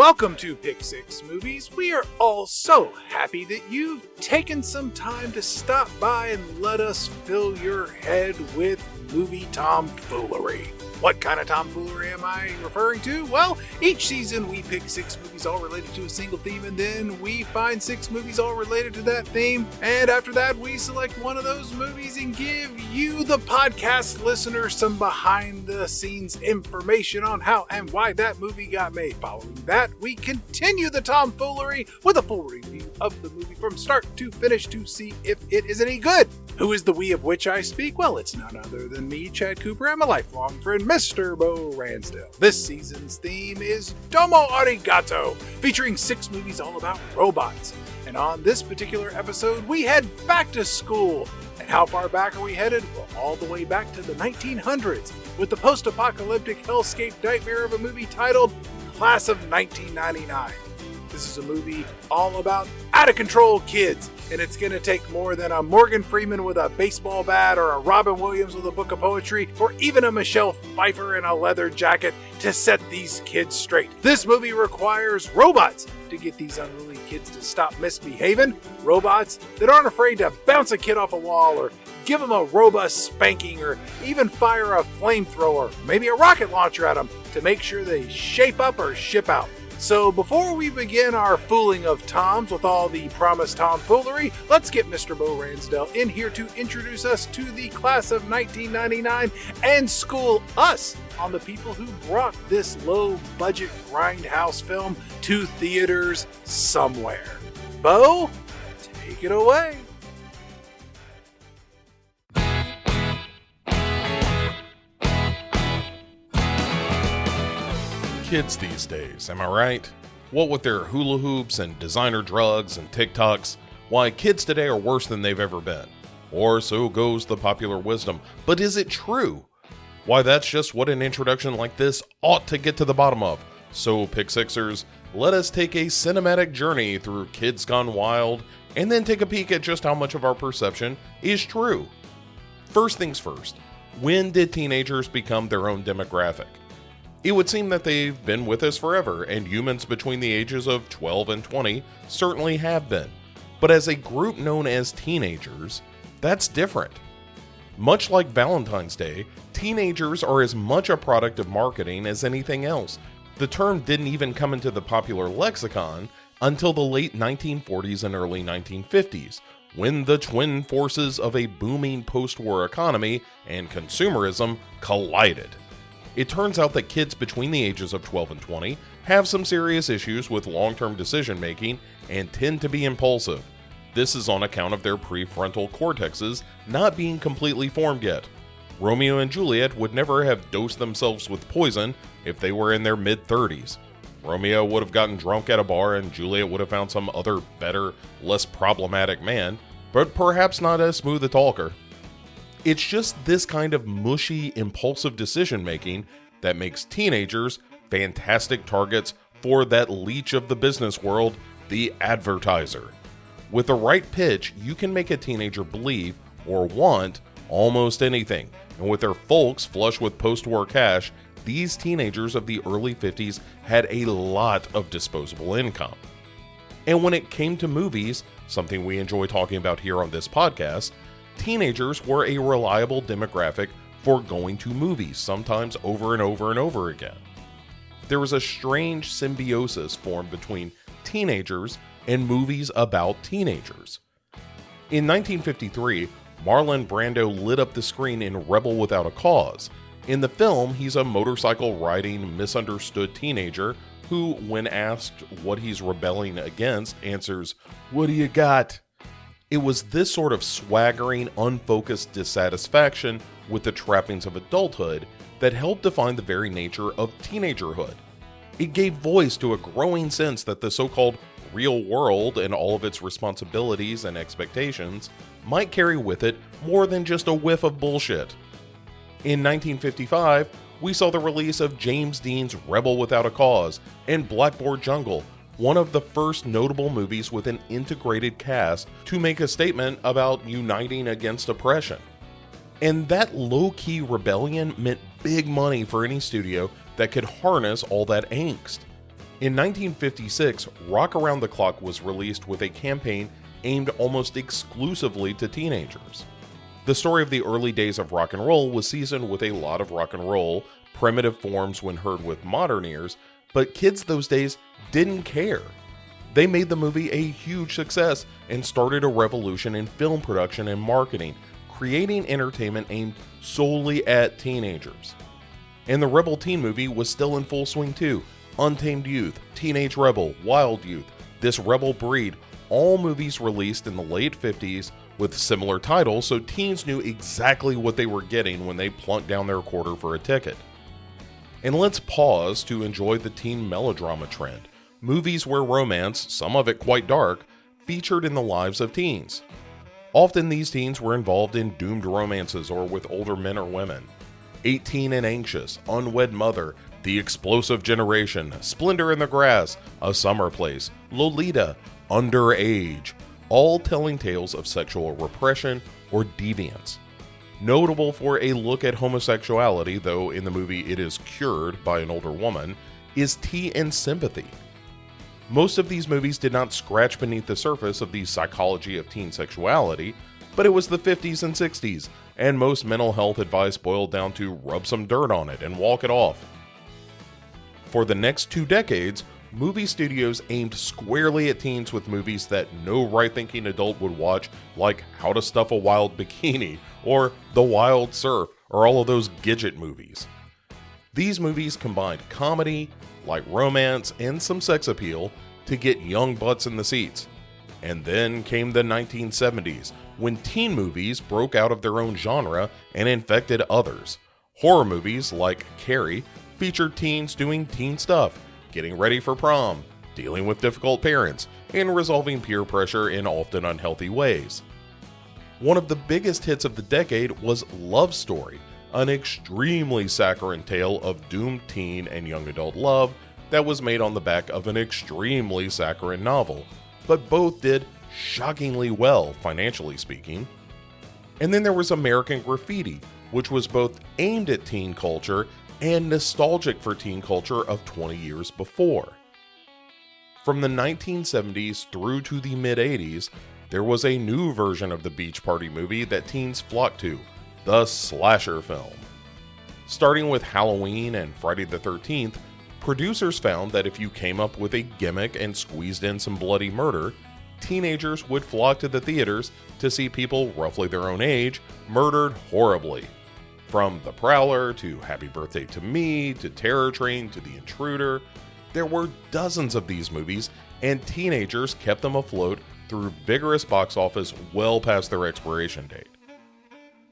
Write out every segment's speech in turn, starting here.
welcome to Pick 6 Movies. We are all so happy that you've taken some time to stop by and let us fill your head with movie tomfoolery. What kind of tomfoolery am I referring to? Well, each season we pick 6 movies all related to a single theme, and then we find 6 movies all related to that theme, and after that we select one of those movies and give you, the podcast listener, some behind-the-scenes information on how and why that movie got made. Following that, we continue the tomfoolery with a full review of the movie from start to finish to see if it is any good. Who is the we of which I speak? Well, it's none other than me, Chad Cooper, and my lifelong friend, Mr. Bo Ransdell. This season's theme is Domo Arigato, featuring 6 movies all about robots. And on this particular episode, we head back to school. And how far back are we headed? Well, all the way back to the 1900s, with the post-apocalyptic hellscape nightmare of a movie titled Class of 1999. This is a movie all about out-of-control kids, and it's going to take more than a Morgan Freeman with a baseball bat or a Robin Williams with a book of poetry or even a Michelle Pfeiffer in a leather jacket to set these kids straight. This movie requires robots to get these unruly kids to stop misbehaving, robots that aren't afraid to bounce a kid off a wall or give them a robust spanking or even fire a flamethrower, maybe a rocket launcher at them to make sure they shape up or ship out. So before we begin our fooling of toms with all the promised tomfoolery, let's get Mr. Bo Ransdell in here to introduce us to the Class of 1999 and school us on the people who brought this low-budget grindhouse film to theaters somewhere. Bo, take it away. Kids these days, am I right? What with their hula hoops and designer drugs and TikToks, why kids today are worse than they've ever been. Or so goes the popular wisdom. But is it true? Why, that's just what an introduction like this ought to get to the bottom of. So, Pick Sixers, let us take a cinematic journey through Kids Gone Wild and then take a peek at just how much of our perception is true. First things first, when did teenagers become their own demographic? It would seem that they've been with us forever, and humans between the ages of 12 and 20 certainly have been. But as a group known as teenagers, that's different. Much like Valentine's Day, teenagers are as much a product of marketing as anything else. The term didn't even come into the popular lexicon until the late 1940s and early 1950s, when the twin forces of a booming post-war economy and consumerism collided. It turns out that kids between the ages of 12 and 20 have some serious issues with long-term decision-making and tend to be impulsive. This is on account of their prefrontal cortexes not being completely formed yet. Romeo and Juliet would never have dosed themselves with poison if they were in their mid-30s. Romeo would have gotten drunk at a bar and Juliet would have found some other better, less problematic man, but perhaps not as smooth a talker. It's just this kind of mushy, impulsive decision-making that makes teenagers fantastic targets for that leech of the business world, the advertiser. With the right pitch, you can make a teenager believe or want almost anything. And with their folks flush with post-war cash, these teenagers of the early 50s had a lot of disposable income. And when it came to movies, something we enjoy talking about here on this podcast, teenagers were a reliable demographic for going to movies, sometimes over and over and over again. There was a strange symbiosis formed between teenagers and movies about teenagers. In 1953, Marlon Brando lit up the screen in Rebel Without a Cause. In the film, he's a motorcycle-riding, misunderstood teenager who, when asked what he's rebelling against, answers, "What do you got?" It was this sort of swaggering, unfocused dissatisfaction with the trappings of adulthood that helped define the very nature of teenagerhood. It gave voice to a growing sense that the so-called real world and all of its responsibilities and expectations might carry with it more than just a whiff of bullshit. In 1955, we saw the release of James Dean's Rebel Without a Cause and Blackboard Jungle, one of the first notable movies with an integrated cast to make a statement about uniting against oppression. And that low-key rebellion meant big money for any studio that could harness all that angst. In 1956, Rock Around the Clock was released with a campaign aimed almost exclusively to teenagers. The story of the early days of rock and roll was seasoned with a lot of rock and roll, primitive forms when heard with modern ears, but kids those days didn't care. They made the movie a huge success and started a revolution in film production and marketing, creating entertainment aimed solely at teenagers. And the Rebel teen movie was still in full swing too. Untamed Youth, Teenage Rebel, Wild Youth, This Rebel Breed, all movies released in the late 50s with similar titles, so teens knew exactly what they were getting when they plunked down their quarter for a ticket. And let's pause to enjoy the teen melodrama trend. Movies where romance, some of it quite dark, featured in the lives of teens. Often these teens were involved in doomed romances or with older men or women. 18 and Anxious, Unwed Mother, The Explosive Generation, Splendor in the Grass, A Summer Place, Lolita, Underage, all telling tales of sexual repression or deviance. Notable for a look at homosexuality, though in the movie it is cured by an older woman, is Tea and Sympathy. Most of these movies did not scratch beneath the surface of the psychology of teen sexuality, but it was the 50s and 60s, and most mental health advice boiled down to rub some dirt on it and walk it off. For the next 2 decades, movie studios aimed squarely at teens with movies that no right-thinking adult would watch, like How to Stuff a Wild Bikini, or The Wild Surf, or all of those Gidget movies. These movies combined comedy, light romance, and some sex appeal to get young butts in the seats. And then came the 1970s, when teen movies broke out of their own genre and infected others. Horror movies like Carrie featured teens doing teen stuff, getting ready for prom, dealing with difficult parents, and resolving peer pressure in often unhealthy ways. One of the biggest hits of the decade was Love Story, an extremely saccharine tale of doomed teen and young adult love that was made on the back of an extremely saccharine novel, but both did shockingly well, financially speaking. And then there was American Graffiti, which was both aimed at teen culture and nostalgic for teen culture of 20 years before. From the 1970s through to the mid-80s, there was a new version of the beach party movie that teens flocked to, the slasher film. Starting with Halloween and Friday the 13th, producers found that if you came up with a gimmick and squeezed in some bloody murder, teenagers would flock to the theaters to see people roughly their own age murdered horribly. From The Prowler, to Happy Birthday to Me, to Terror Train, to The Intruder, there were dozens of these movies, and teenagers kept them afloat through vigorous box office well past their expiration date.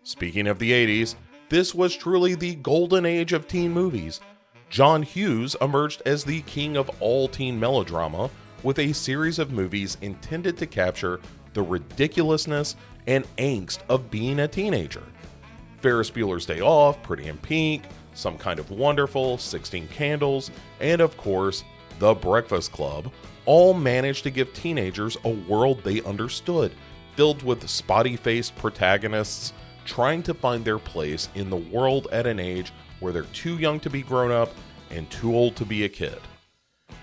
Speaking of the 80s, this was truly the golden age of teen movies. John Hughes emerged as the king of all teen melodrama with a series of movies intended to capture the ridiculousness and angst of being a teenager. Ferris Bueller's Day Off, Pretty in Pink, Some Kind of Wonderful, 16 Candles, and of course, The Breakfast Club, all managed to give teenagers a world they understood, filled with spotty-faced protagonists trying to find their place in the world at an age where they're too young to be grown up and too old to be a kid.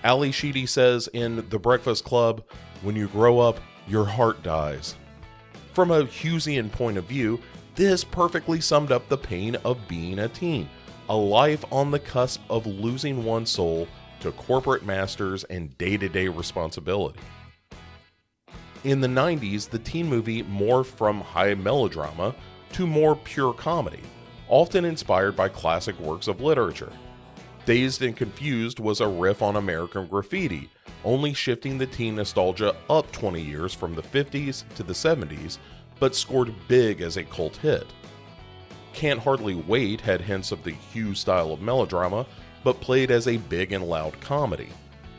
Ali Sheedy says in The Breakfast Club, "When you grow up, your heart dies." From a Hughesian point of view, this perfectly summed up the pain of being a teen, a life on the cusp of losing one's soul to corporate masters and day-to-day responsibility. In the 90s, the teen movie morphed from high melodrama to more pure comedy, often inspired by classic works of literature. Dazed and Confused was a riff on American Graffiti, only shifting the teen nostalgia up 20 years from the 50s to the 70s, but scored big as a cult hit. Can't Hardly Wait had hints of the Hughes style of melodrama, but played as a big and loud comedy.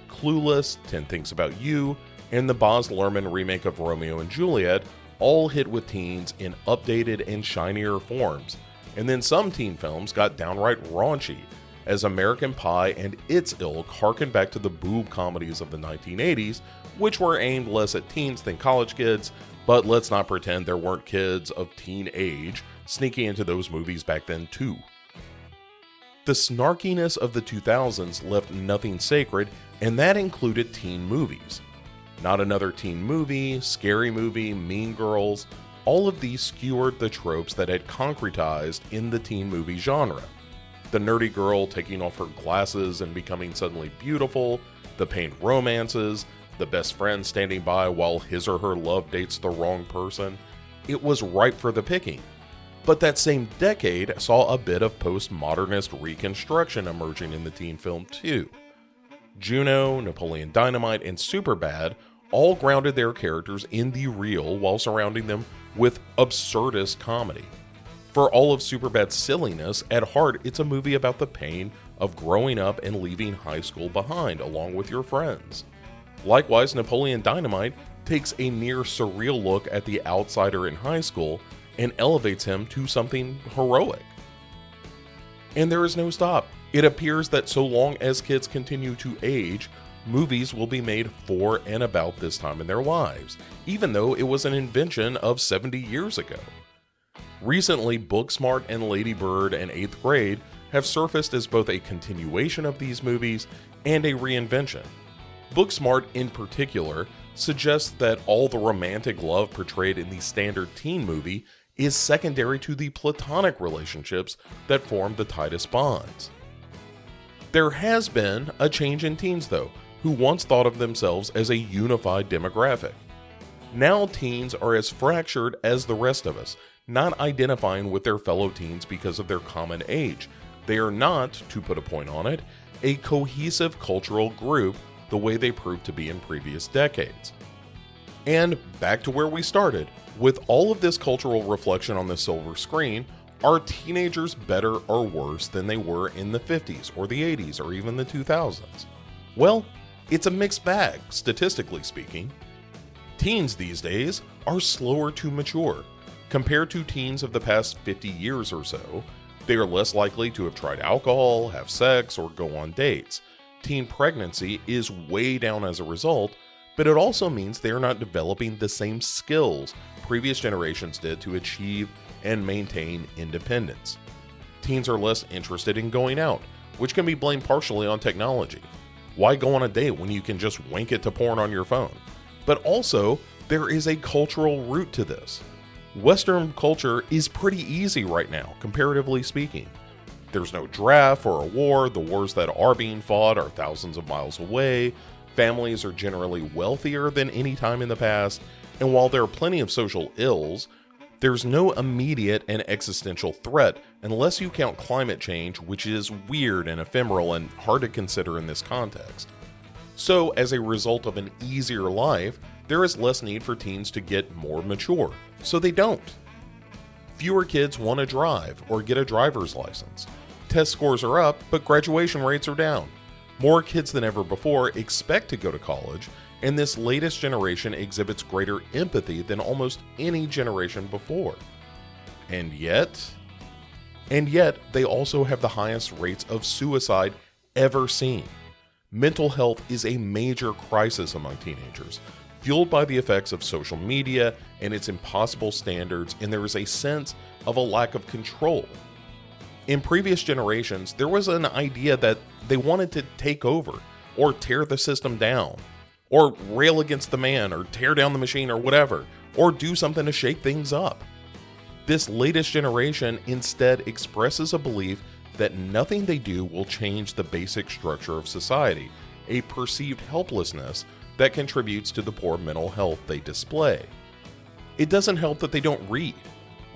Clueless, 10 Things About You, and the Baz Luhrmann remake of Romeo and Juliet all hit with teens in updated and shinier forms, and then some teen films got downright raunchy, as American Pie and its ilk harkened back to the boob comedies of the 1980s, which were aimed less at teens than college kids, but let's not pretend there weren't kids of teen age sneaking into those movies back then too. The snarkiness of the 2000s left nothing sacred, and that included teen movies. Not Another Teen Movie, Scary Movie, Mean Girls, all of these skewered the tropes that had concretized in the teen movie genre. The nerdy girl taking off her glasses and becoming suddenly beautiful, the pain romances, the best friend standing by while his or her love dates the wrong person. It was ripe for the picking. But that same decade saw a bit of postmodernist reconstruction emerging in the teen film too. Juno, Napoleon Dynamite, and Superbad all grounded their characters in the real while surrounding them with absurdist comedy. For all of Superbad's silliness, at heart it's a movie about the pain of growing up and leaving high school behind along with your friends. Likewise, Napoleon Dynamite takes a near surreal look at the outsider in high school and elevates him to something heroic. And there is no stop. It appears that so long as kids continue to age, movies will be made for and about this time in their lives, even though it was an invention of 70 years ago. Recently, Booksmart and Lady Bird and 8th Grade have surfaced as both a continuation of these movies and a reinvention. Booksmart, in particular, suggests that all the romantic love portrayed in the standard teen movie is secondary to the platonic relationships that form the tightest bonds. There has been a change in teens, though, who once thought of themselves as a unified demographic. Now teens are as fractured as the rest of us, not identifying with their fellow teens because of their common age. They are not, to put a point on it, a cohesive cultural group the way they proved to be in previous decades. And back to where we started, with all of this cultural reflection on the silver screen, are teenagers better or worse than they were in the 50s or the 80s or even the 2000s? Well, it's a mixed bag, statistically speaking. Teens these days are slower to mature. Compared to teens of the past 50 years or so, they are less likely to have tried alcohol, have sex, or go on dates. Teen pregnancy is way down as a result, but it also means they are not developing the same skills previous generations did to achieve and maintain independence. Teens are less interested in going out, which can be blamed partially on technology. Why go on a date when you can just wink it to porn on your phone? But also, there is a cultural root to this. Western culture is pretty easy right now, comparatively speaking. There's no draft or a war, the wars that are being fought are thousands of miles away, families are generally wealthier than any time in the past, and while there are plenty of social ills, there's no immediate and existential threat unless you count climate change, which is weird and ephemeral and hard to consider in this context. So, as a result of an easier life, there is less need for teens to get more mature, so they don't. Fewer kids want to drive or get a driver's license. Test scores are up, but graduation rates are down. More kids than ever before expect to go to college, and this latest generation exhibits greater empathy than almost any generation before. And yet, they also have the highest rates of suicide ever seen. Mental health is a major crisis among teenagers, fueled by the effects of social media and its impossible standards, and there is a sense of a lack of control. In previous generations, there was an idea that they wanted to take over, or tear the system down, or rail against the man, or tear down the machine, or whatever, or do something to shake things up. This latest generation instead expresses a belief that nothing they do will change the basic structure of society, a perceived helplessness that contributes to the poor mental health they display. It doesn't help that they don't read.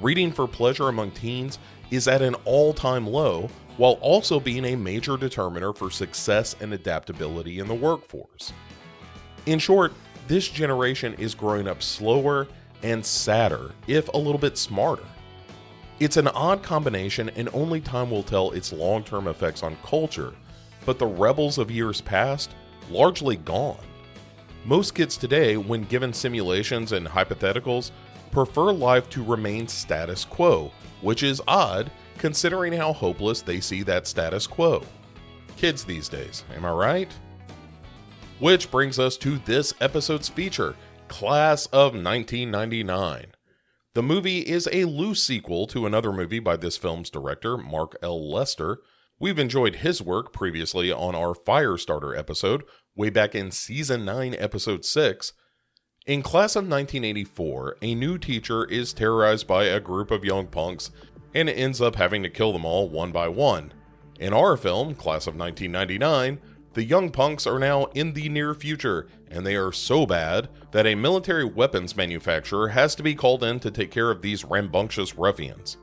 Reading for pleasure among teens is at an all-time low, while also being a major determiner for success and adaptability in the workforce. In short, this generation is growing up slower and sadder, if a little bit smarter. It's an odd combination, and only time will tell its long-term effects on culture, but the rebels of years past, largely gone. Most kids today, when given simulations and hypotheticals, prefer life to remain status quo, which is odd considering how hopeless they see that status quo. Kids these days, am I right? Which brings us to this episode's feature, Class of 1999. The movie is a loose sequel to another movie by this film's director, Mark L. Lester, We've enjoyed his work previously on our Firestarter episode, way back in Season 9, Episode 6. In Class of 1984, a new teacher is terrorized by a group of young punks and ends up having to kill them all one by one. In our film, Class of 1999, the young punks are now in the near future, and they are so bad that a military weapons manufacturer has to be called in to take care of these rambunctious ruffians.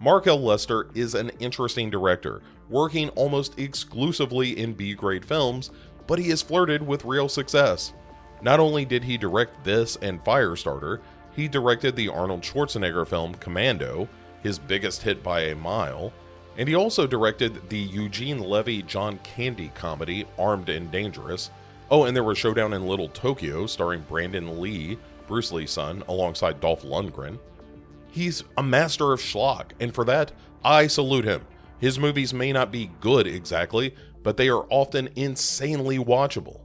Mark L. Lester is an interesting director, working almost exclusively in B-grade films, but he has flirted with real success. Not only did he direct this and Firestarter, he directed the Arnold Schwarzenegger film Commando, his biggest hit by a mile, and he also directed the Eugene Levy-John Candy comedy Armed and Dangerous. Oh, and there was Showdown in Little Tokyo, starring Brandon Lee, Bruce Lee's son, alongside Dolph Lundgren. He's a master of schlock, and for that, I salute him. His movies may not be good exactly, but they are often insanely watchable.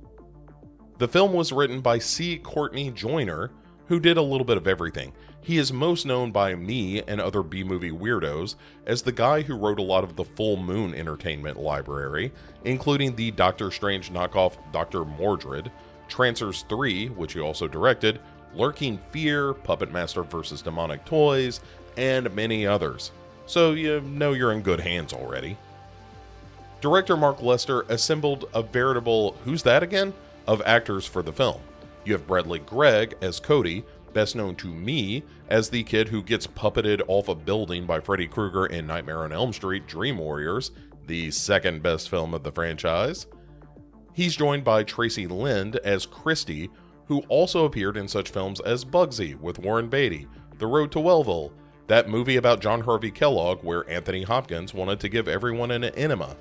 The film was written by C. Courtney Joyner, who did a little bit of everything. He is most known by me and other B-movie weirdos as the guy who wrote a lot of the Full Moon Entertainment library, including the Doctor Strange knockoff Dr. Mordred, Trancers 3, which he also directed, Lurking Fear, Puppet Master vs. Demonic Toys, and many others. So you know you're in good hands already. Director Mark Lester assembled a veritable who's that again of actors for the film. You have Bradley Gregg as Cody, best known to me as the kid who gets puppeted off a building by Freddy Krueger in Nightmare on Elm Street Dream Warriors, the second best film of the franchise. He's joined by Tracy Lind as Christy, who also appeared in such films as Bugsy with Warren Beatty, The Road to Wellville, that movie about John Harvey Kellogg where Anthony Hopkins wanted to give everyone an enema,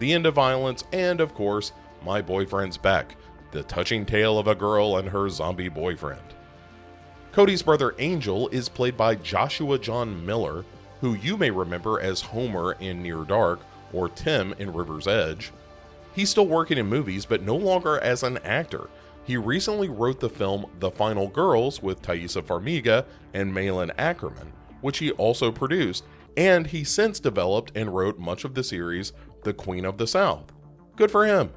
The End of Violence, and of course, My Boyfriend's Back, the touching tale of a girl and her zombie boyfriend. Cody's brother Angel is played by Joshua John Miller, who you may remember as Homer in Near Dark or Tim in River's Edge. He's still working in movies, but no longer as an actor. He recently wrote the film The Final Girls with Thaisa Farmiga and Malin Ackerman, which he also produced, and he since developed and wrote much of the series The Queen of the South. Good for him.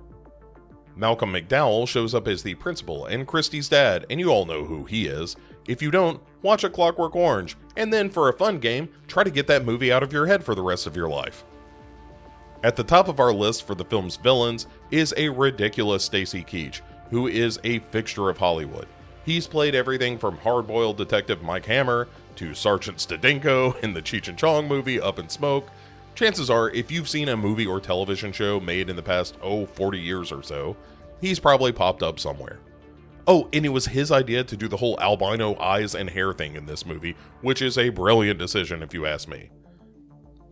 Malcolm McDowell shows up as the principal and Christy's dad, and you all know who he is. If you don't, watch A Clockwork Orange, and then for a fun game, try to get that movie out of your head for the rest of your life. At the top of our list for the film's villains is a ridiculous Stacy Keach, who is a fixture of Hollywood. He's played everything from hard-boiled detective Mike Hammer to Sergeant Stadenko in the Cheech and Chong movie Up in Smoke. Chances are, if you've seen a movie or television show made in the past, 40 years or so, he's probably popped up somewhere. Oh, and it was his idea to do the whole albino eyes and hair thing in this movie, which is a brilliant decision if you ask me.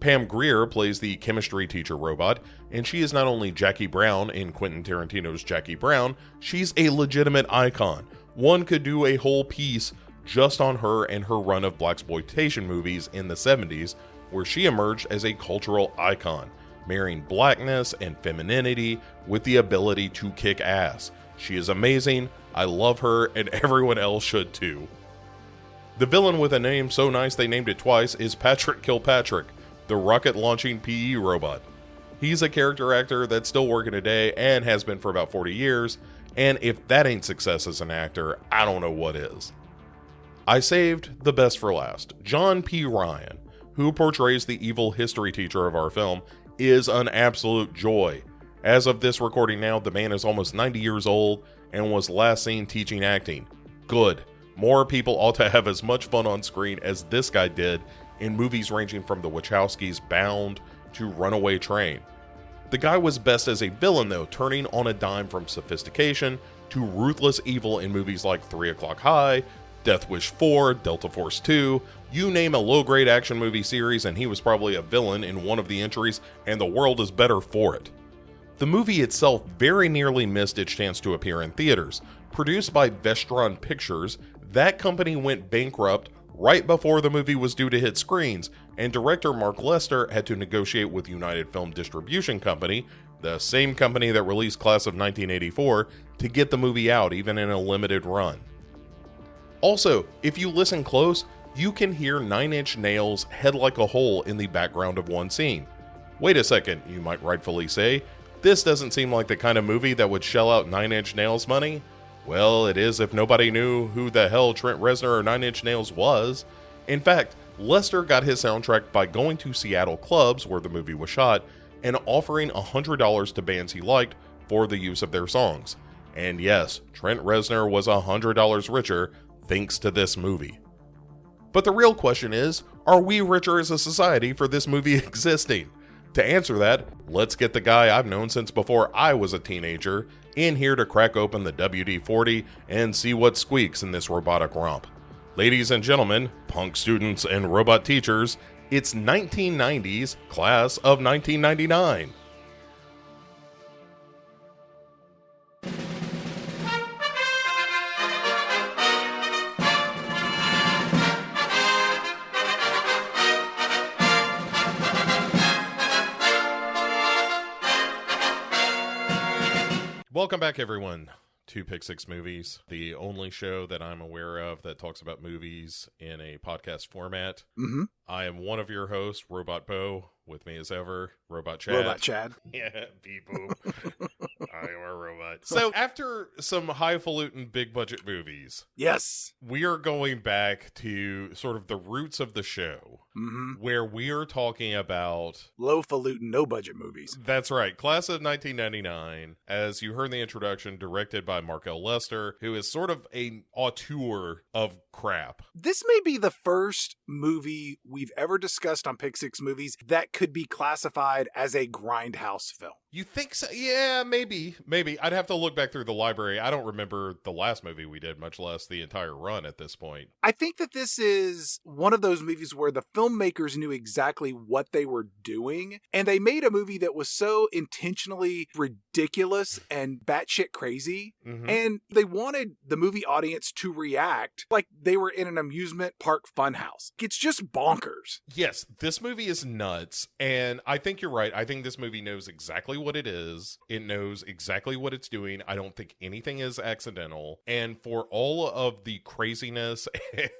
Pam Grier plays the chemistry teacher robot, and she is not only Jackie Brown in Quentin Tarantino's Jackie Brown, she's a legitimate icon. One could do a whole piece just on her and her run of blaxploitation movies in the 70s, where she emerged as a cultural icon, marrying blackness and femininity with the ability to kick ass. She is amazing, I love her, and everyone else should too. The villain with a name so nice they named it twice is Patrick Kilpatrick, the rocket-launching PE robot. He's a character actor that's still working today and has been for about 40 years, and if that ain't success as an actor, I don't know what is. I saved the best for last. John P. Ryan, who portrays the evil history teacher of our film, is an absolute joy. As of this recording now, the man is almost 90 years old and was last seen teaching acting. Good. More people ought to have as much fun on screen as this guy did in movies ranging from the Wachowskis' Bound to Runaway Train. The guy was best as a villain though, turning on a dime from sophistication to ruthless evil in movies like 3 O'Clock High, Death Wish 4, Delta Force 2, you name a low-grade action movie series and he was probably a villain in one of the entries, and the world is better for it. The movie itself very nearly missed its chance to appear in theaters. Produced by Vestron Pictures, that company went bankrupt right before the movie was due to hit screens, and director Mark Lester had to negotiate with United Film Distribution Company, the same company that released Class of 1984, to get the movie out even in a limited run. Also, if you listen close, you can hear Nine Inch Nails' Head Like a Hole in the background of one scene. Wait a second, you might rightfully say. This doesn't seem like the kind of movie that would shell out Nine Inch Nails money. Well, it is if nobody knew who the hell Trent Reznor or Nine Inch Nails was. In fact, Lester got his soundtrack by going to Seattle clubs where the movie was shot and offering $100 to bands he liked for the use of their songs. And yes, Trent Reznor was $100 richer thanks to this movie. But the real question is, are we richer as a society for this movie existing? To answer that, let's get the guy I've known since before I was a teenager in here to crack open the WD-40 and see what squeaks in this robotic romp. Ladies and gentlemen, punk students and robot teachers, it's 1990's Class of 1999. Welcome back, everyone, to Pick Six Movies, the only show that I'm aware of that talks about movies in a podcast format. Mm-hmm. I am one of your hosts, Robot Bo. With me as ever, Robot Chad. Robot Chad. Yeah, beep boop. I am a robot. So after some highfalutin big budget movies, Yes. we are going back to sort of the roots of the show, where we are talking about Low-falutin, no-budget movies. That's right. Class of 1999, as you heard in the introduction, directed by Markel Lester, who is sort of an auteur of crap. This may be the first movie we've ever discussed on Pick Six Movies that could be classified as a grindhouse film. You think so? Yeah, maybe. I'd have to look back through the library. I don't remember the last movie we did, much less the entire run at this point. I think that this is one of those movies where the filmmakers knew exactly what they were doing, and they made a movie that was so intentionally ridiculous and batshit crazy, and they wanted the movie audience to react like they were in an amusement park funhouse. It's just bonkers. Yes, this movie is nuts, and I think you're right. I think this movie knows exactly what it is. It knows exactly what it's doing. I don't think anything is accidental. And for all of the craziness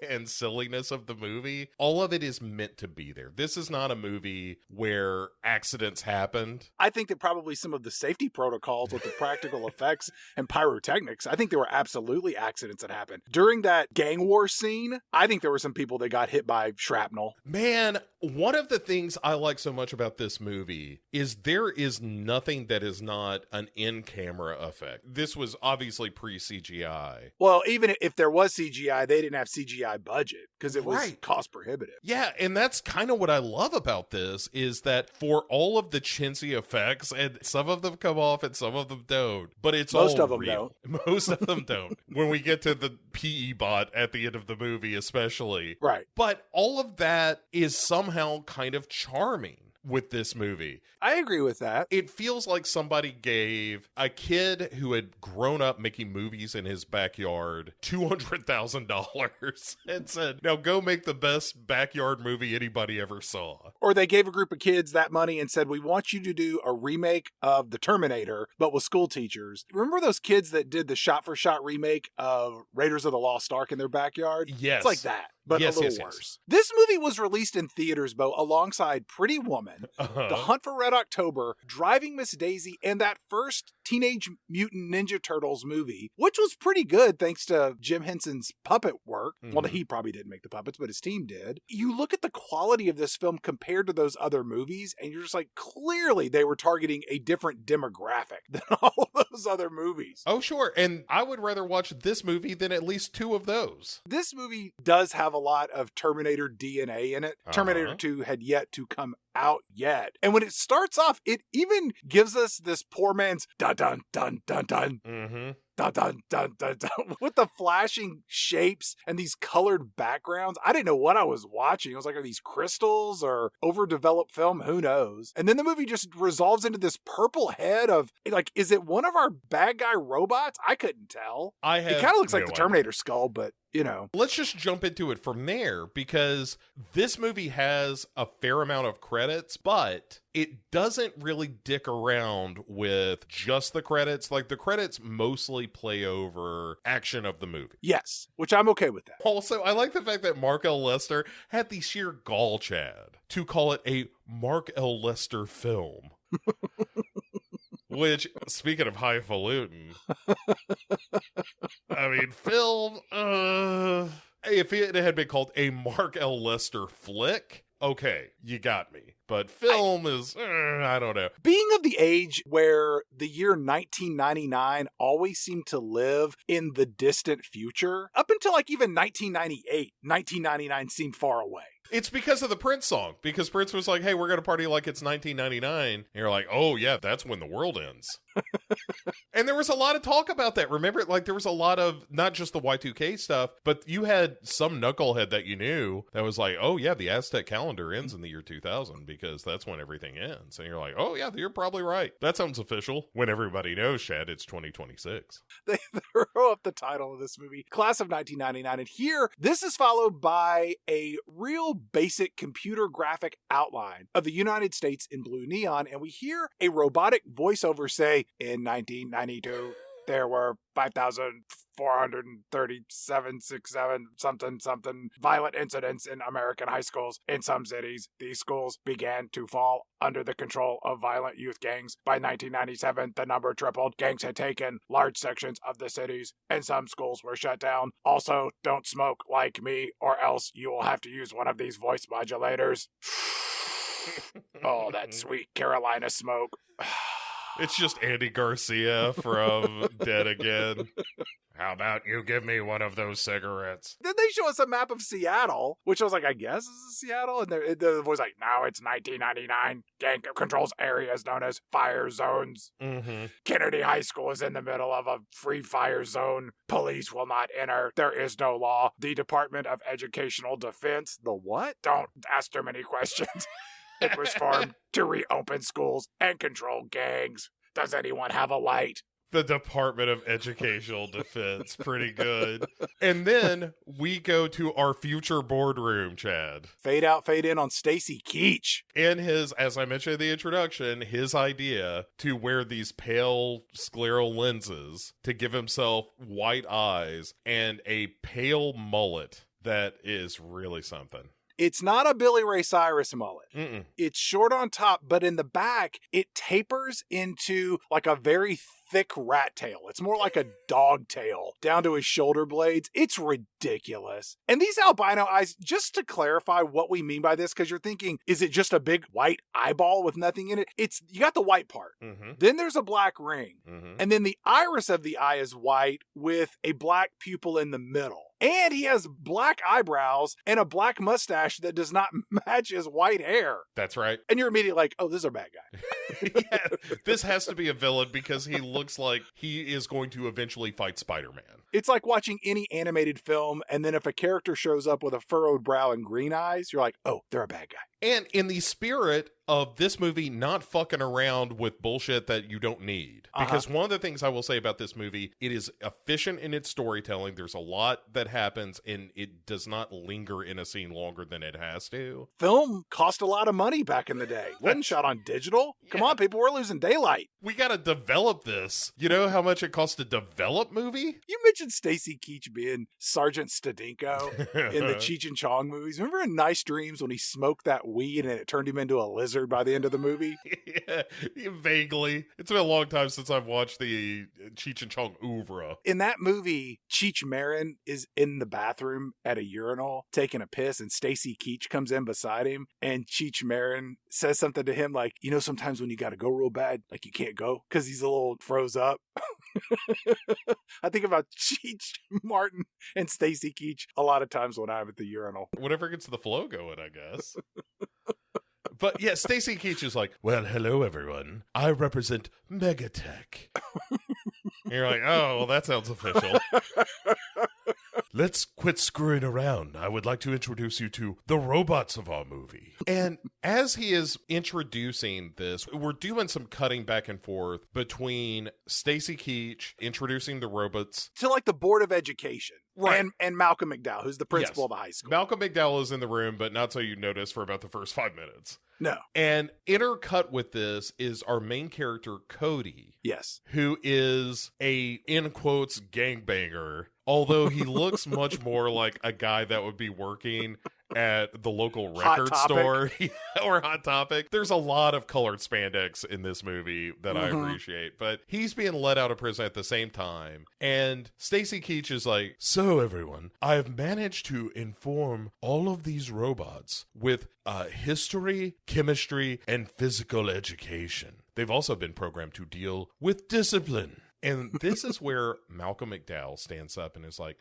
and silliness of the movie, all of it is meant to be there. This is not a movie where accidents happened. I think that probably some of the safety protocols with the practical effects and pyrotechnics, I think there were absolutely accidents that happened. During that gang war scene, I think there were some people that got hit by shrapnel. Man, one of the things I like so much about this movie is there is nothing that is not an in-camera effect. This was obviously pre-CGI. Well, even if there was CGI, they didn't have CGI budget because it was cost prohibitive. Yeah, and that's kind of what I love about this is that for all of the chintzy effects, and some of them come off and some of them don't, but it's Most all of them real. Most of them don't. When we get to the PE bot at the end of the movie especially. Right. But all of that is somehow kind of charming with this movie. I agree with that. It feels like somebody gave a kid who had grown up making movies in his backyard $200,000 and said, now go make the best backyard movie anybody ever saw. Or they gave a group of kids that money and said, we want you to do a remake of The Terminator, but with school teachers. Remember those kids that did the shot-for-shot remake of Raiders of the Lost Ark in their backyard? Yes. It's like that, but a little worse. This movie was released in theaters, Bo, alongside Pretty Woman, The Hunt for Red October, Driving Miss Daisy, and that first Teenage Mutant Ninja Turtles movie, which was pretty good thanks to Jim Henson's puppet work. Well, he probably didn't make the puppets, but his team did. You look at the quality of this film compared to those other movies, and you're just like, clearly they were targeting a different demographic than all of those other movies. Oh, sure. And I would rather watch this movie than at least two of those. This movie does have a lot of Terminator DNA in it. Terminator 2 had yet to come out yet. And when it starts off, it even gives us this poor man's dun dun dun dun dun. Dun, dun, dun, dun, dun, with the flashing shapes and these colored backgrounds. I didn't know what I was watching. I was like, are these crystals or overdeveloped film? Who knows? And then the movie just resolves into this purple head of, like, is it one of our bad guy robots? I couldn't tell. It kind of looks like the Terminator skull, but you know. Let's just jump into it from there, because this movie has a fair amount of credits, but it doesn't really dick around with just the credits. Like, the credits mostly play over action of the movie. Yes, which I'm okay with that. Also, I like the fact that Mark L. Lester had the sheer gall, Chad, to call it a Mark L. Lester film. Which, speaking of highfalutin, I mean, film, if it had been called a Mark L. Lester flick, okay, you got me. But film is, I don't know. Being of the age where the year 1999 always seemed to live in the distant future, up until like even 1998, 1999 seemed far away. It's because of the Prince song. Because Prince was like, hey, we're going to party like it's 1999. And you're like, oh, yeah, that's when the world ends. And there was a lot of talk about that. Remember, like, there was a lot of not just the Y2K stuff, but you had some knucklehead that you knew that was like, oh, yeah, the Aztec calendar ends in the year 2000 because that's when everything ends. And you're like, oh, yeah, you're probably right. That sounds official. When everybody knows, Shad, it's 2026. They throw up the title of this movie, Class of 1999. And here, this is followed by a real basic computer graphic outline of the United States in blue neon. And we hear a robotic voiceover say, in 1992, there were 5,437, something violent incidents in American high schools. In some cities, these schools began to fall under the control of violent youth gangs. By 1997, the number tripled. Gangs had taken large sections of the cities, and some schools were shut down. Also, don't smoke like me, or else you will have to use one of these voice modulators. Oh, that sweet Carolina smoke. It's just Andy Garcia from Dead Again. How about you give me one of those cigarettes? Then they show us a map of Seattle, which I was like, I guess this is Seattle. And the voice like, now it's 1999. Gang controls areas known as fire zones. Mm-hmm. Kennedy High School is in the middle of a free fire zone. Police will not enter. There is no law. The Department of Educational Defense. The what? Don't ask too many questions. It was formed to reopen schools and control gangs. Does anyone have a light? The Department of Educational Defense. Pretty good. And then we go to our future boardroom, Chad. Fade out, fade in on Stacy Keach. And his, as I mentioned in the introduction, his idea to wear these pale scleral lenses to give himself white eyes and a pale mullet that is really something. It's not a Billy Ray Cyrus mullet. Mm-mm. It's short on top, but in the back, it tapers into like a very thick rat tail. It's more like a dog tail down to his shoulder blades. It's ridiculous. And these albino eyes, just to clarify what we mean by this, because you're thinking, is it just a big white eyeball with nothing in it? It's, you got the white part. Mm-hmm. Then there's a black ring. Mm-hmm. And then the iris of the eye is white with a black pupil in the middle. And he has black eyebrows and a black mustache that does not match his white hair. That's right. And you're immediately like, oh, this is a bad guy. Yeah, this has to be a villain because he looks like he is going to eventually fight Spider-Man. It's like watching any animated film, and then if a character shows up with a furrowed brow and green eyes, you're like, oh, they're a bad guy. And in the spirit of this movie not fucking around with bullshit that you don't need. Because one of the things I will say about this movie, it is efficient in its storytelling. There's a lot that happens, and it does not linger in a scene longer than it has to. Film cost a lot of money back in the day. Wasn't shot on digital. Come on, people, we're losing daylight. We got to develop this. You know how much it costs to develop movie? You mentioned Stacy Keach being Sergeant Stadinko in the Cheech and Chong movies. Remember in Nice Dreams when he smoked that weed and it turned him into a lizard by the end of the movie? Yeah, vaguely. It's been a long time since I've watched the Cheech and Chong oeuvre. In that movie, Cheech Marin is in the bathroom at a urinal taking a piss, and Stacy Keach comes in beside him, and Cheech Marin says something to him like, you know, sometimes when you got to go real bad, like you can't go because he's a little froze up. I think about Cheech Martin and Stacy Keach a lot of times when I'm at the urinal. Whatever gets the flow going, I guess. But yeah, Stacy Keach is like, well, hello, everyone. I represent Megatech. And you're like, oh, well, that sounds official. let's quit screwing around. I would like to introduce you to the robots of our movie. And as he is introducing this, we're doing some cutting back and forth between Stacy Keach introducing the robots to like the Board of Education. Right. And Malcolm McDowell, who's the principal of the high school. Malcolm McDowell is in the room, but not so you notice for about the first 5 minutes. No. And intercut with this is our main character, Cody. Yes. Who is a, in quotes, gangbanger, although he looks much more like a guy that would be working at the local record store or Hot Topic. There's a lot of colored spandex in this movie that I appreciate, but he's being let out of prison at the same time. And Stacy Keach is like, so everyone, I've managed to inform all of these robots with history, chemistry, and physical education. They've also been programmed to deal with discipline. And this is where Malcolm McDowell stands up and is like,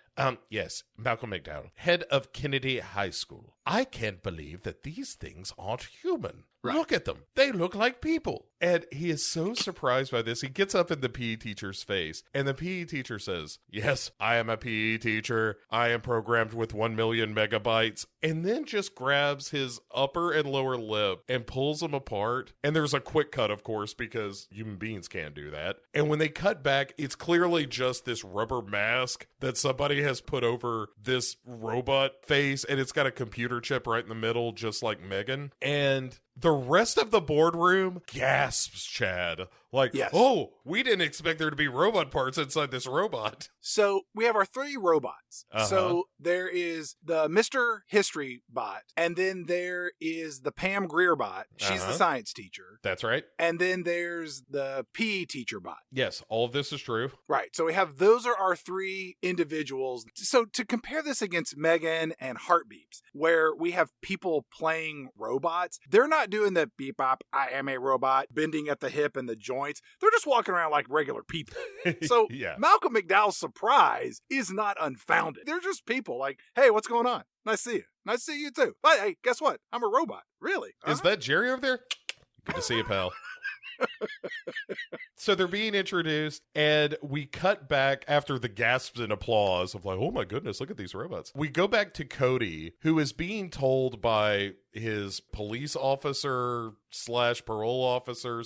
yes, Malcolm McDowell, head of Kennedy High School. I can't believe that these things aren't human. Right. Look at them. They look like people. And he is so surprised by this. He gets up in the PE teacher's face, and the PE teacher says, yes, I am a PE teacher. I am programmed with 1 million megabytes. And then just grabs his upper and lower lip and pulls them apart. And there's a quick cut, of course, because human beings can't do that. And when they cut back, it's clearly just this rubber mask that somebody has put over this robot face, and it's got a computer chip right in the middle, just like Megan. And the rest of the boardroom gasps, Chad. Like, yes. Oh, we didn't expect there to be robot parts inside this robot. So we have our 3 robots. So there is the Mr. History bot, and then there is the Pam Greer bot. She's the science teacher. That's right. And then there's the PE teacher bot. Yes, all of this is true. Right. So we have, those are our 3 individuals. So to compare this against Megan and Heartbeeps, where we have people playing robots, they're not doing the beep bop, I am a robot, bending at the hip and the joints. They're just walking around like regular people. So Malcolm McDowell's surprise is not unfounded. They're just people like, hey, what's going on? Nice to see you. Nice to see you too. But hey, guess what? I'm a robot. Really? Is that Jerry over there? Good to see you, pal. So they're being introduced, and we cut back after the gasps and applause of like, oh my goodness, look at these robots. We go back to Cody, who is being told by his police officer / parole officer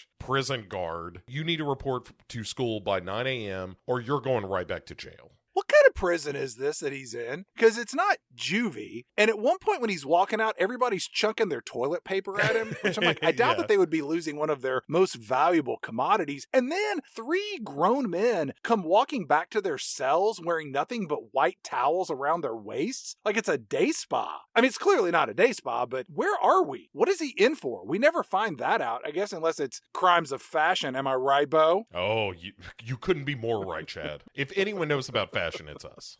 / prison guard, you need to report to school by 9 a.m. or you're going right back to jail. What kind of prison is this that he's in? Because it's not juvie. And at one point when he's walking out, everybody's chunking their toilet paper at him, which I'm like, I doubt that they would be losing one of their most valuable commodities. And then 3 grown men come walking back to their cells wearing nothing but white towels around their waists. Like it's a day spa. I mean, it's clearly not a day spa, but where are we? What is he in for? We never find that out, I guess, unless it's crimes of fashion. Am I right, Bo? Oh, you couldn't be more right, Chad. If anyone knows about fashion, it's us.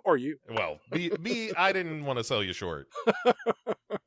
Or you. Well, me, I didn't want to sell you short.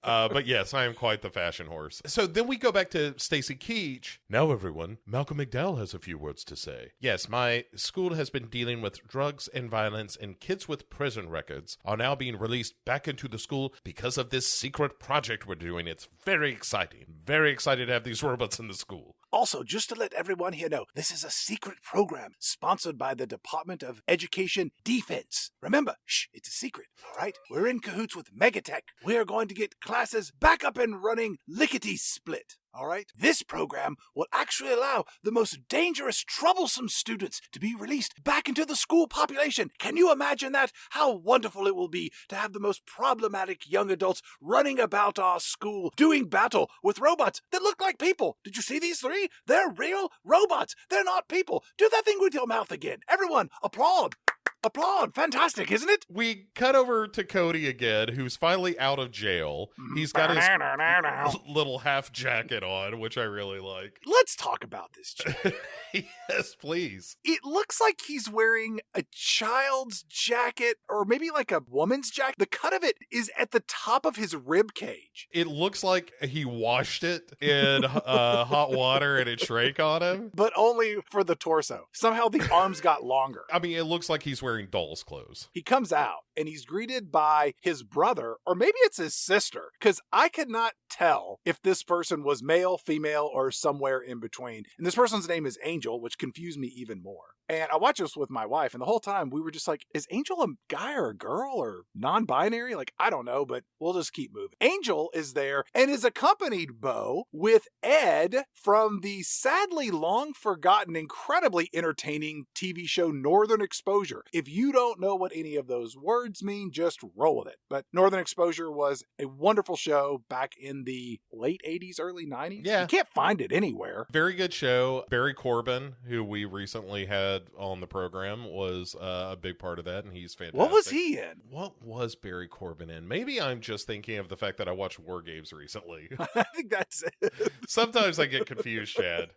But yes, I am quite the fashion horse. So then we go back to Stacy Keach. Now, everyone, Malcolm McDowell has a few words to say. Yes, my school has been dealing with drugs and violence, and kids with prison records are now being released back into the school because of this secret project we're doing. It's very exciting. Very excited to have these robots in the school. Also, just to let everyone here know, this is a secret program sponsored by the Department of Education Defense. Remember, it's a secret, all right? We're in cahoots with Megatech. We're going to get classes back up and running lickety-split. All right? This program will actually allow the most dangerous, troublesome students to be released back into the school population. Can you imagine that? How wonderful it will be to have the most problematic young adults running about our school, doing battle with robots that look like people. Did you see these 3? They're real robots. They're not people. Do that thing with your mouth again. Everyone, applaud. Applaud. Fantastic, isn't it? We cut over to Cody again, who's finally out of jail. He's got his little half jacket on, which I really like. Let's talk about this jacket. Yes, please. It looks like he's wearing a child's jacket or maybe like a woman's jacket. The cut of it is at the top of his rib cage. It looks like he washed it in hot water and it shrank on him. But only for the torso. Somehow the arms got longer. I mean, it looks like he's wearing doll's clothes. He comes out and he's greeted by his brother, or maybe it's his sister, because I could not tell if this person was male, female, or somewhere in between. And this person's name is Angel, which confused me even more. And I watched this with my wife, and the whole time we were just like, is Angel a guy or a girl or non-binary? Like, I don't know, but we'll just keep moving. Angel is there and is accompanied, Bo, with Ed from the sadly long forgotten, incredibly entertaining TV show Northern Exposure. If you don't know what any of those words mean, just roll with it. But Northern Exposure was a wonderful show back in the late 80s, early 90s. Yeah. You can't find it anywhere. Very good show. Barry Corbin, who we recently had on the program, was a big part of that, and he's fantastic. What was he in? What was Barry Corbin in? Maybe I'm just thinking of the fact that I watched War Games recently. I think that's it. Sometimes I get confused, Chad.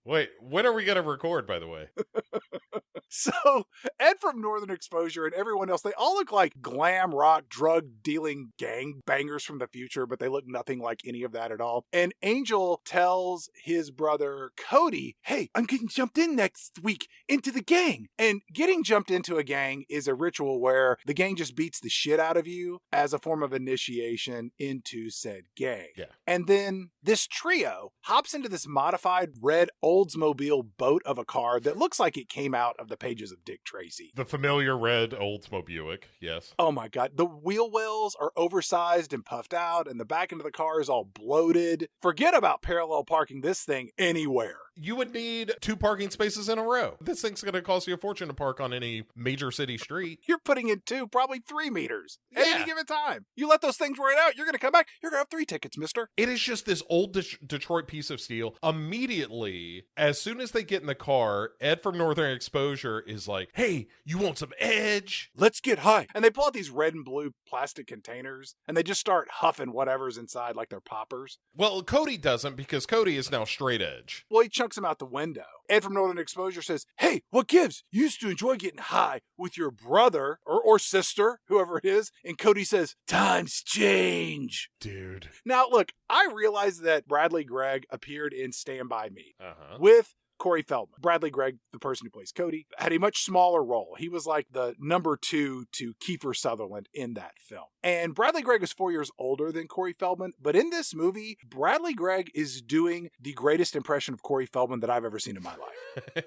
Wait, when are we going to record, by the way? So Ed from Northern Exposure and everyone else, they all look like glam rock drug dealing gang bangers from the future, but they look nothing like any of that at all. And Angel tells his brother Cody, hey, I'm getting jumped in next week into the gang. And getting jumped into a gang is a ritual where the gang just beats the shit out of you as a form of initiation into said gang. Yeah. And then this trio hops into this modified red Oldsmobile boat of a car that looks like it came out of the pages of Dick Tracy. The familiar red Oldsmobile Buick, yes. Oh my God. The wheel wells are oversized and puffed out, and the back end of the car is all bloated. Forget about parallel parking this thing anywhere. You would need 2 parking spaces in a row. This thing's going to cost you a fortune to park on any major city street. You're putting in 2, probably 3 meters at Yeah. any given time. You let those things wear it out, you're going to come back, you're going to have 3 tickets, mister. It is just this old Detroit piece of steel. Immediately, as soon as they get in the car, Ed from Northern Exposure is like, hey, you want some edge? Let's get high. And they pull out these red and blue plastic containers, and they just start huffing whatever's inside like they're poppers. Well, Cody doesn't, because Cody is now straight edge. Well, he chunks him out the window. Ed from Northern Exposure says, hey, what gives? You used to enjoy getting high with your brother or sister, whoever it is. And Cody says, times change. Dude. Now, look, I realize that Bradley Gregg appeared in Stand By Me Uh-huh. with Corey Feldman. Bradley Gregg, the person who plays Cody, had a much smaller role. He was like the number 2 to Kiefer Sutherland in that film. And Bradley Gregg is 4 years older than Corey Feldman, but in this movie, Bradley Gregg is doing the greatest impression of Corey Feldman that I've ever seen in my life.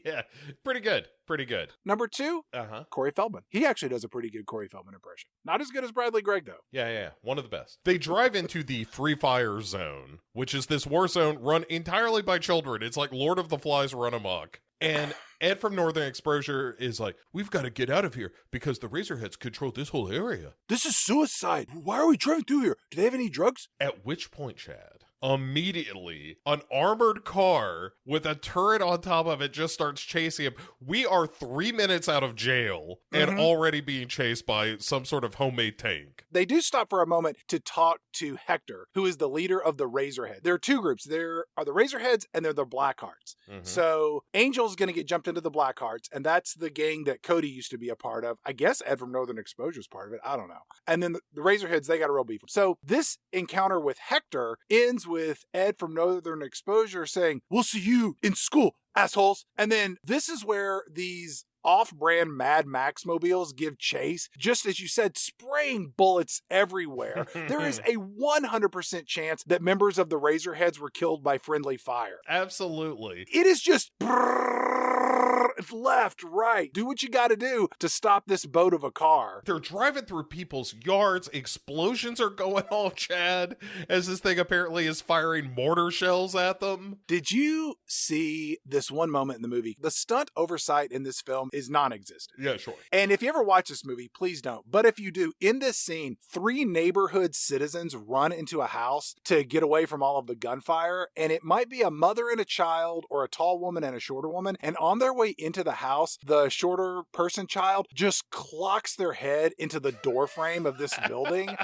Yeah, pretty good. Pretty good. Number 2, Corey Feldman. He actually does a pretty good Corey Feldman impression. Not as good as Bradley Gregg, though. Yeah. One of the best. They drive into the Free Fire Zone, which is this war zone run entirely by children. It's like Lord of the Flies run amok. And Ed from Northern Exposure is like, we've got to get out of here because the Razorheads control this whole area. This is suicide. Why are we driving through here? Do they have any drugs? At which point, Chad, immediately an armored car with a turret on top of it just starts chasing him. We are 3 minutes out of jail and already being chased by some sort of homemade tank. They do stop for a moment to talk to Hector, who is the leader of the Razorhead. There are 2 groups. There are the Razorheads and they're the Blackhearts. So Angel's going to get jumped into the Blackhearts, and that's the gang that Cody used to be a part of. I guess Ed from Northern Exposure is part of it. I don't know. And then the Razorheads, they got a real beef. So this encounter with Hector ends with Ed from Northern Exposure saying, we'll see you in school, assholes. And then this is where these off-brand Mad Max mobiles give chase, just as you said, spraying bullets everywhere. There is a 100% chance that members of the Razorheads were killed by friendly fire. Absolutely. It is just left, right. Do what you got to do to stop this boat of a car. They're driving through people's yards. Explosions are going off, Chad, as this thing apparently is firing mortar shells at them. Did you see this one moment in the movie? The stunt oversight in this film is non-existent. Yeah, sure. And if you ever watch this movie, please don't. But if you do, in this scene, 3 neighborhood citizens run into a house to get away from all of the gunfire. And it might be a mother and a child or a tall woman and a shorter woman. And on their way into the house, the shorter person child just clocks their head into the door frame of this building.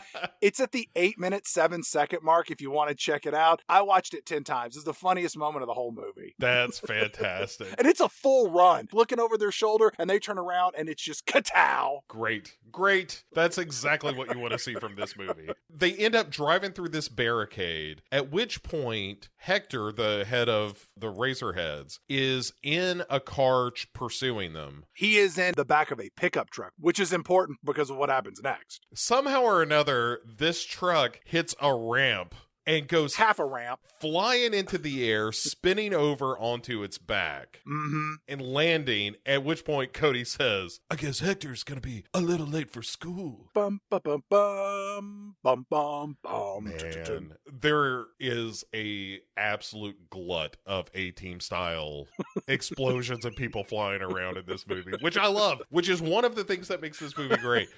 It's at the 8-minute, 7-second mark if you want to check it out. I watched it 10 times. It's the funniest moment of the whole movie. That's fantastic. And it's a full run. Looking over their shoulder and they turn around and it's just katow. Great. That's exactly what you want to see from this movie. They end up driving through this barricade, at which point Hector, the head of the Razorheads, is in a car pursuing them. He is in the back of a pickup truck, which is important because of what happens next. Somehow or another, this truck hits a ramp and goes half a ramp, flying into the air, spinning over onto its back, and landing, at which point Cody says, I guess Hector's gonna be a little late for school. Bum, bum, bum, bum, bum, bum, bum. Man, there is a absolute glut of A-Team style explosions and people flying around in this movie, which I love, which is one of the things that makes this movie great.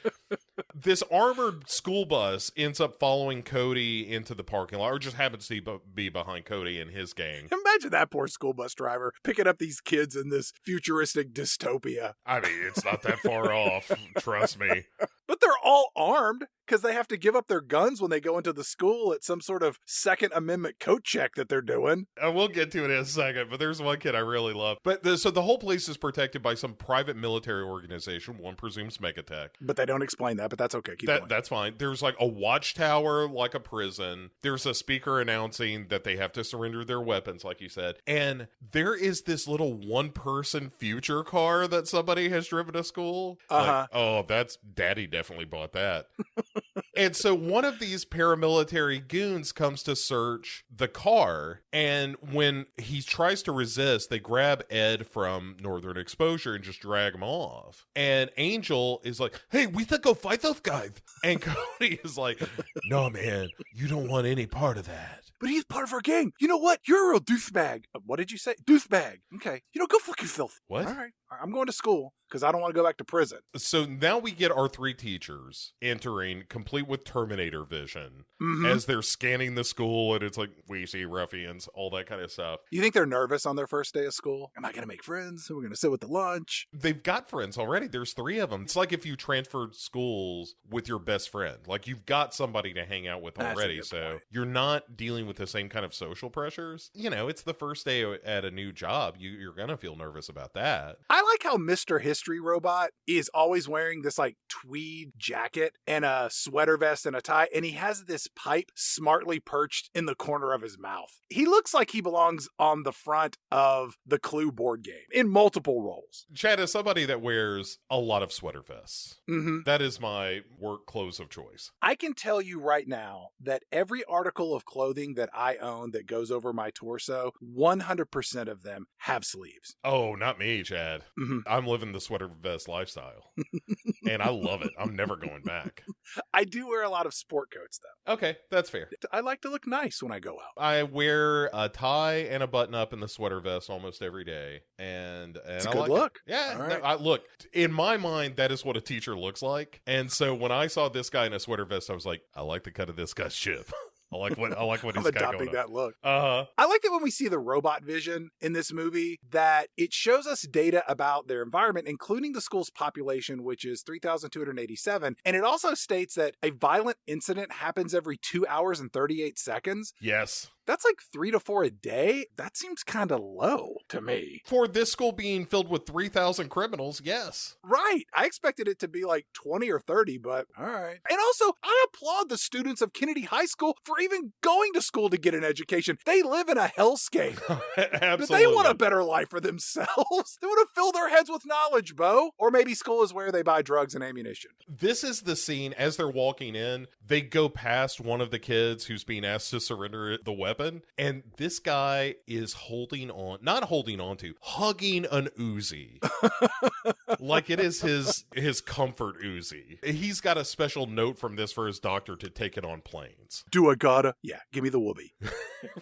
This armored school bus ends up following Cody into the parking lot, or just happens to be behind Cody and his gang. Imagine that poor school bus driver picking up these kids in this futuristic dystopia. I mean, it's not that far off, trust me. But they're all armed because they have to give up their guns when they go into the school at some sort of Second Amendment coat check that they're doing. We'll get to it in a second, but there's one kid I really love. But so the whole place is protected by some private military organization, one presumes Megatech. But they don't explain that, but that's okay. Keep going. That's fine. There's like a watchtower, like a prison. There's a speaker announcing that they have to surrender their weapons, like you said. And there is this little one-person future car that somebody has driven to school. Like, oh, that's Daddy definitely bought that. And so one of these paramilitary goons comes to search the car, and when he tries to resist, they grab Ed from Northern Exposure and just drag him off. And Angel is like, hey, we think go fight those guys. And Cody is like, no, man, you don't want any part of that. But he's part of our gang. You know what? You're a real douchebag. What did you say? Douchebag. Okay. Go fuck yourself. What? All right. I'm going to school because I don't want to go back to prison. So now we get our three teachers entering, complete with Terminator vision, as they're scanning the school, and it's like, we see ruffians, all that kind of stuff. You think they're nervous on their first day of school? Am I going to make friends? We're going to sit with the lunch. They've got friends already. There's three of them. It's like if you transferred schools with your best friend. Like, you've got somebody to hang out with already, so you're not dealing with the same kind of social pressures. You know, it's the first day at a new job. You're going to feel nervous about that. I like how Mr. History Robot is always wearing this like tweed jacket and a sweater vest and a tie, and he has this pipe smartly perched in the corner of his mouth. He looks like he belongs on the front of the Clue board game in multiple roles. Chad, is somebody that wears a lot of sweater vests. That is my work clothes of choice. I can tell you right now that every article of clothing that I own that goes over my torso, 100% of them have sleeves. Oh, not me, Chad. I'm living the sweater vest lifestyle. And I love it. I'm never going back. I do wear a lot of sport coats, though. Okay, that's fair. I like to look nice when I go out. I wear a tie and a button-up in the sweater vest almost every day. And it's a I good like look. It. Yeah, all right. Look, in my mind, that is what a teacher looks like. And so when I saw this guy in a sweater vest, I was like, I like the cut of this guy's chip. I like what I'm he's got going adopting on. that look. I like that when we see the robot vision in this movie, that it shows us data about their environment, including the school's population, which is 3,287. And it also states that a violent incident happens every 2 hours and 38 seconds. Yes. That's like 3 to 4 a day. That seems kind of low to me. For this school being filled with 3,000 criminals, yes. Right. I expected it to be like 20 or 30, but all right. And also, I applaud the students of Kennedy High School for even going to school to get an education. They live in a hellscape. Absolutely. But they want a better life for themselves. They want to fill their heads with knowledge, Bo. Or maybe school is where they buy drugs and ammunition. This is the scene as they're walking in. They go past one of the kids who's being asked to surrender the weapon. And this guy is hugging an Uzi. Like it is his comfort Uzi. He's got a special note from this for his doctor to take it on planes. Do I gotta? Yeah, give me the whoopee.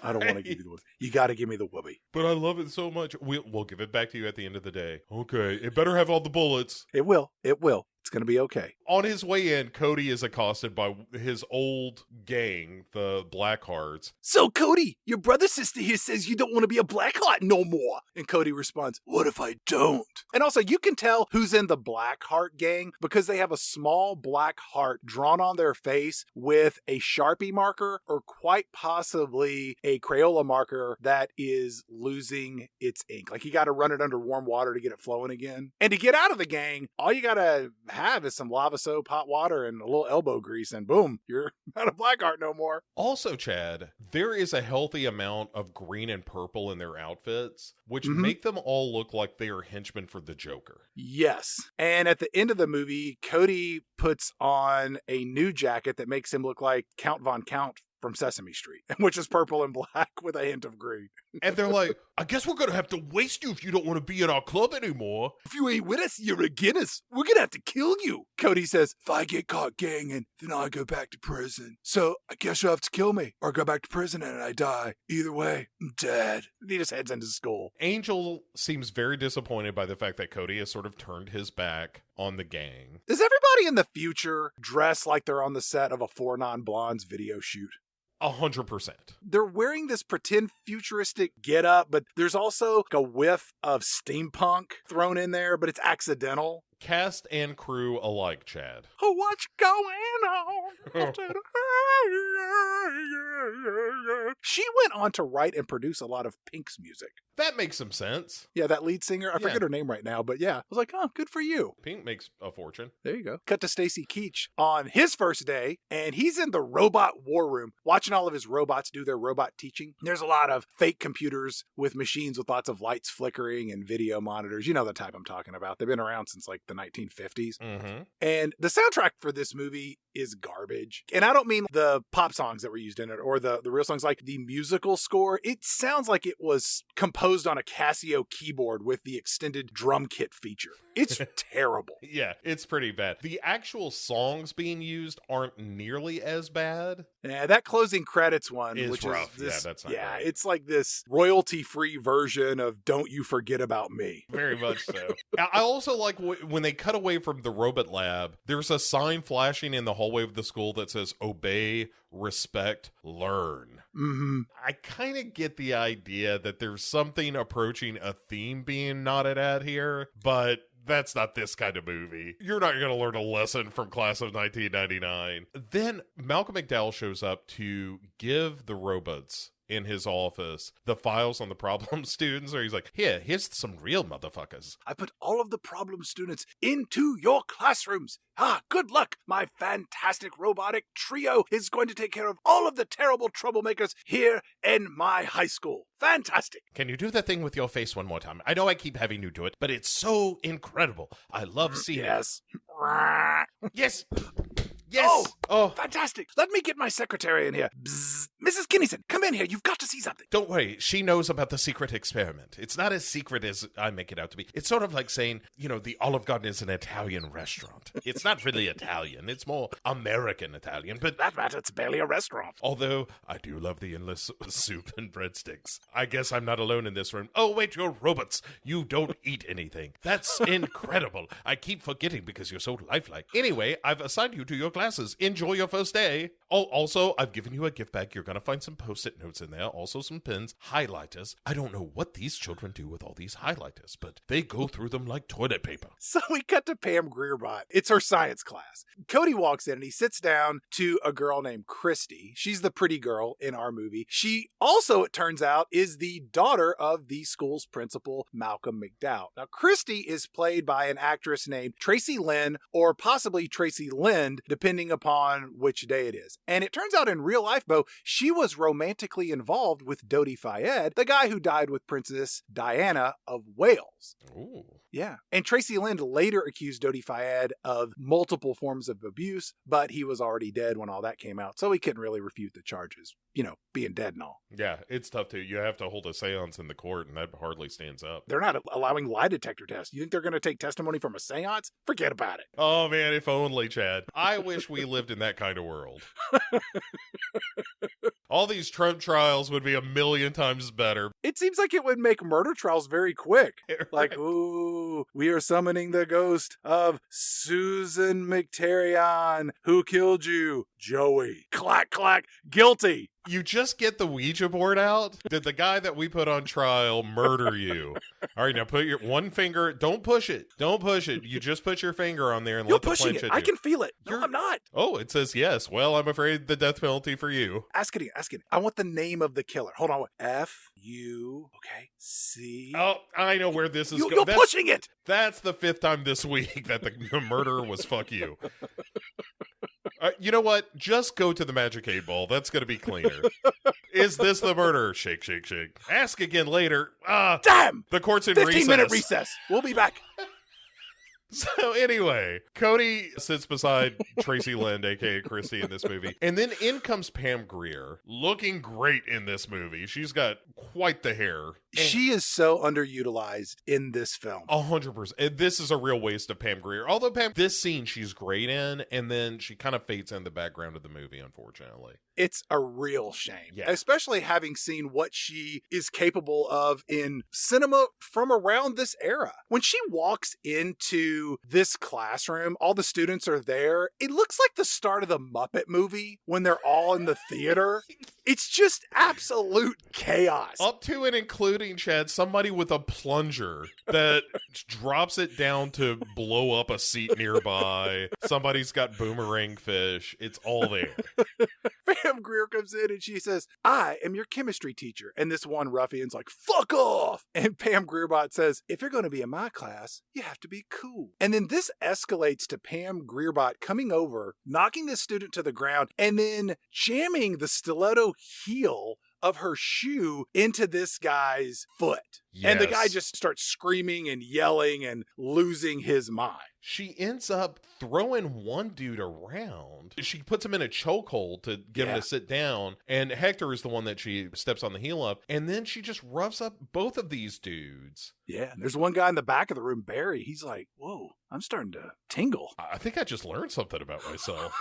I don't want to give you the whoopee. You gotta give me the whoopee. But I love it so much. We'll give it back to you at the end of the day. Okay, it better have all the bullets. It will. It will. It's going to be okay. On his way in, Cody is accosted by his old gang, the Blackhearts. So, Cody, your brother sister here says you don't want to be a Blackheart no more. And Cody responds, what if I don't? And also, you can tell who's in the Blackheart gang because they have a small black heart drawn on their face with a Sharpie marker or quite possibly a Crayola marker that is losing its ink. Like you got to run it under warm water to get it flowing again. And to get out of the gang, all you got to have is some lava soap, hot water, and a little elbow grease, and boom, you're not a Blackheart no more. Also, Chad, there is a healthy amount of green and purple in their outfits, which make them all look like they are henchmen for the Joker. Yes. And at the end of the movie, Cody puts on a new jacket that makes him look like Count Von Count from Sesame Street, which is purple and black with a hint of green. And they're like, I guess we're going to have to waste you if you don't want to be in our club anymore. If you ain't with us, you're against us. We're going to have to kill you. Cody says, if I get caught ganging, then I go back to prison. So I guess you'll have to kill me or go back to prison and I die. Either way, I'm dead. And he just heads into school. Angel seems very disappointed by the fact that Cody has sort of turned his back on the gang. Does everybody in the future dress like they're on the set of a Four Non-Blondes video shoot? 100%. They're wearing this pretend futuristic getup, but there's also a whiff of steampunk thrown in there, but it's accidental. Cast and crew alike, Chad. Oh, what's going on? She went on to write and produce a lot of Pink's music. That makes some sense. Yeah, that lead singer. I forget her name right now, but yeah. I was like, oh, good for you. Pink makes a fortune. There you go. Cut to Stacy Keach on his first day, and he's in the robot war room watching all of his robots do their robot teaching. There's a lot of fake computers with machines with lots of lights flickering and video monitors. You know the type I'm talking about. They've been around since like the 1950s. Mm-hmm. And the soundtrack for this movie is garbage. And I don't mean the pop songs that were used in it or the real songs, like the musical score. It sounds like it was composed on a Casio keyboard with the extended drum kit feature. It's terrible. Yeah, it's pretty bad. The actual songs being used aren't nearly as bad. Yeah, that closing credits one, which rough. is this, that's not right. It's like this royalty-free version of Don't You Forget About Me. Very much so. I also like when they cut away from the robot lab, there's a sign flashing in the hallway of the school that says, obey, respect, learn. Mm-hmm. I kind of get the idea that there's something approaching a theme being nodded at here, but that's not this kind of movie. You're not going to learn a lesson from Class of 1999. Then Malcolm McDowell shows up to give the robots in his office the files on the problem students, or he's like, here's some real motherfuckers. I put all of the problem students into your classrooms. Good luck. My fantastic robotic trio is going to take care of all of the terrible troublemakers here in my high school. Fantastic. Can you do the thing with your face one more time? I know I keep having you do it, but it's so incredible. I love seeing it. Yes. Yes. Oh, fantastic. Let me get my secretary in here. Bzz. Mrs. Kinnison, come in here. You've got to see something. Don't worry. She knows about the secret experiment. It's not as secret as I make it out to be. It's sort of like saying, the Olive Garden is an Italian restaurant. It's not really Italian. It's more American Italian, but that matter, it's barely a restaurant. Although I do love the endless soup and breadsticks. I guess I'm not alone in this room. Oh, wait, you're robots. You don't eat anything. That's incredible. I keep forgetting because you're so lifelike. Anyway, I've assigned you to your classes. Enjoy your first day. Oh, also, I've given you a gift bag. You're going to find some Post-it notes in there. Also some pens, highlighters. I don't know what these children do with all these highlighters, but they go through them like toilet paper. So we cut to Pam Greerbot. It's her science class. Cody walks in and he sits down to a girl named Christy. She's the pretty girl in our movie. She also, it turns out, is the daughter of the school's principal, Malcolm McDowell. Now, Christy is played by an actress named Tracy Lynn, or possibly Tracy Lind, depending upon which day it is. And it turns out in real life, Bo, she was romantically involved with Dodi Fayed, the guy who died with Princess Diana of Wales. Ooh. Yeah. And Tracy Lind later accused Dodi Fayed of multiple forms of abuse, but he was already dead when all that came out, so he couldn't really refute the charges, being dead and all. Yeah, it's tough to. You have to hold a seance in the court, and that hardly stands up. They're not allowing lie detector tests. You think they're going to take testimony from a seance? Forget about it. Oh, man, if only, Chad. I wish we lived in that kind of world. All these Trump trials would be a million times better. It seems like it would make murder trials very quick. Right. Like, ooh, we are summoning the ghost of Susan McTarrion. Who killed you? Joey. Clack, clack. Guilty. You just get the Ouija board out? Did the guy that we put on trial murder you? All right, now put your one finger. Don't push it. Don't push it. You just put your finger on there and let the pushing planche it. do. I can feel it. No, I'm not. Oh, it says yes. Well, I'm afraid the death penalty for you. Ask it. I want the name of the killer. Hold on. F-U, okay, C. Oh, I know where this is going. You're pushing it. That's the 5th time this week that the murderer was fuck you. You know what? Just go to the Magic 8 Ball. That's going to be cleaner. Is this the murderer? Shake, shake, shake. Ask again later. Damn! The court's in 15-minute recess. recess. We'll be back. So anyway, Cody sits beside Tracy Lind, aka Christy, in this movie. And then in comes Pam Grier, looking great in this movie. She's got quite the hair. She is so underutilized in this film. 100%. This is a real waste of Pam Grier. Although this scene she's great in, and then she kind of fades in the background of the movie, unfortunately. It's a real shame, yeah. Especially having seen what she is capable of in cinema from around this era. When she walks into this classroom, all the students are there. It looks like the start of the Muppet movie when they're all in the theater. It's just absolute chaos. Up to and including, Chad, somebody with a plunger that drops it down to blow up a seat nearby. Somebody's got boomerang fish. It's all there. Pam Grier comes in and she says, "I am your chemistry teacher." And this one ruffian's like, "Fuck off." And Pam Grierbot says, "If you're going to be in my class, you have to be cool." And then this escalates to Pam Grierbot coming over, knocking this student to the ground, and then jamming the stiletto heel of her shoe into this guy's foot. Yes. And the guy just starts screaming and yelling and losing his mind. She ends up throwing one dude around. She puts him in a chokehold to get him to sit down. And Hector is the one that she steps on the heel of. And then she just roughs up both of these dudes. Yeah. And there's one guy in the back of the room, Barry. He's like, "Whoa, I'm starting to tingle." I think I just learned something about myself.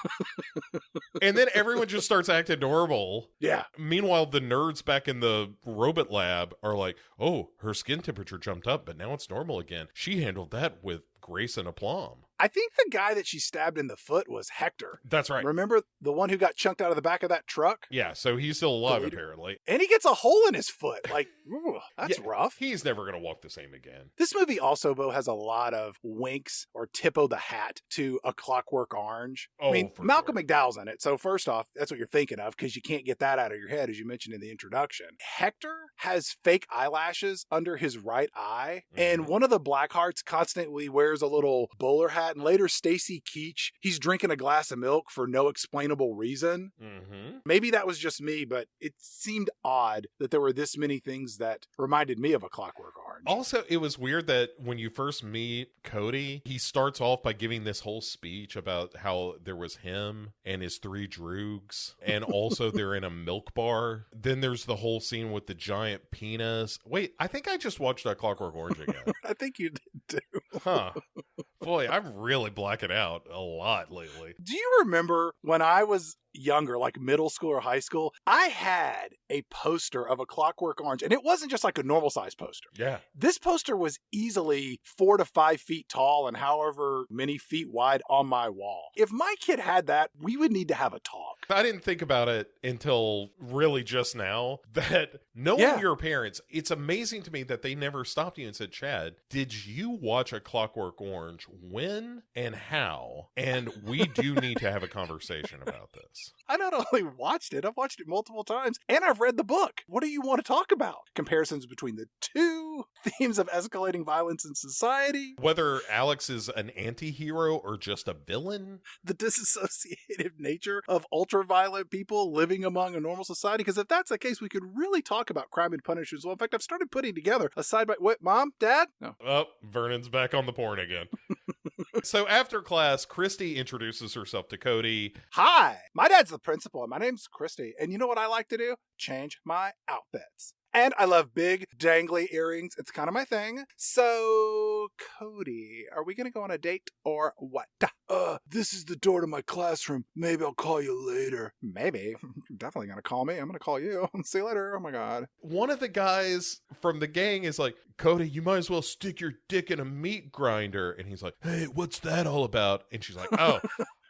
And then everyone just starts acting normal. Yeah. Meanwhile, the nerds back in the robot lab are like, "Oh, her skin temperature jumped up, but now it's normal again. She handled that with grace and aplomb." I think the guy that she stabbed in the foot was Hector. That's right. Remember the one who got chunked out of the back of that truck? Yeah, so he's still alive, apparently. And he gets a hole in his foot. Like, ooh, that's rough. He's never going to walk the same again. This movie also, Bo, has a lot of winks or tip-o the hat to A Clockwork Orange. Oh, I mean, Malcolm sure. McDowell's in it. So first off, that's what you're thinking of because you can't get that out of your head, as you mentioned in the introduction. Hector has fake eyelashes under his right eye. Mm-hmm. And one of the Blackhearts constantly wears a little bowler hat. And later, Stacy Keaches, he's drinking a glass of milk for no explainable reason. Mm-hmm. Maybe that was just me, but it seemed odd that there were this many things that reminded me of A Clockwork Orange. Also, it was weird that when you first meet Cody, he starts off by giving this whole speech about how there was him and his 3 droogs, and also they're in a milk bar. Then there's the whole scene with the giant penis. Wait, I think I just watched A Clockwork Orange again. I think you did too. Huh. Boy, I'm really blacking out a lot lately. Do you remember when I was younger, like middle school or high school, I had a poster of A Clockwork Orange, and it wasn't just like a normal size poster. Yeah. This poster was easily 4 to 5 feet tall and however many feet wide on my wall. If my kid had that, we would need to have a talk. I didn't think about it until really just now that knowing your parents, it's amazing to me that they never stopped you and said, "Chad, did you watch A Clockwork Orange? When and how? And we do need to have a conversation about this." I not only watched it, I've watched it multiple times, and I've read the book. What do you want to talk about? Comparisons between the two, themes of escalating violence in society. Whether Alex is an anti-hero or just a villain. The disassociative nature of ultra-violent people living among a normal society. Because if that's the case, we could really talk about crime and punishment as well. In fact, I've started putting together a side by... Wait, Mom? Dad? No. Oh, Vernon's back on the porn again. So after class, Christy introduces herself to Cody. "Hi, my dad's the principal, and my name's Christy. And you know what I like to do? Change my outfits. And I love big, dangly earrings. It's kind of my thing. So, Cody, are we going to go on a date or what?" This is the door to my classroom. Maybe I'll call you later." Maybe. You're definitely going to call me. I'm going to call you. See you later. Oh, my God. One of the guys from the gang is like, "Cody, you might as well stick your dick in a meat grinder." And he's like, "Hey, what's that all about?" And she's like, "Oh,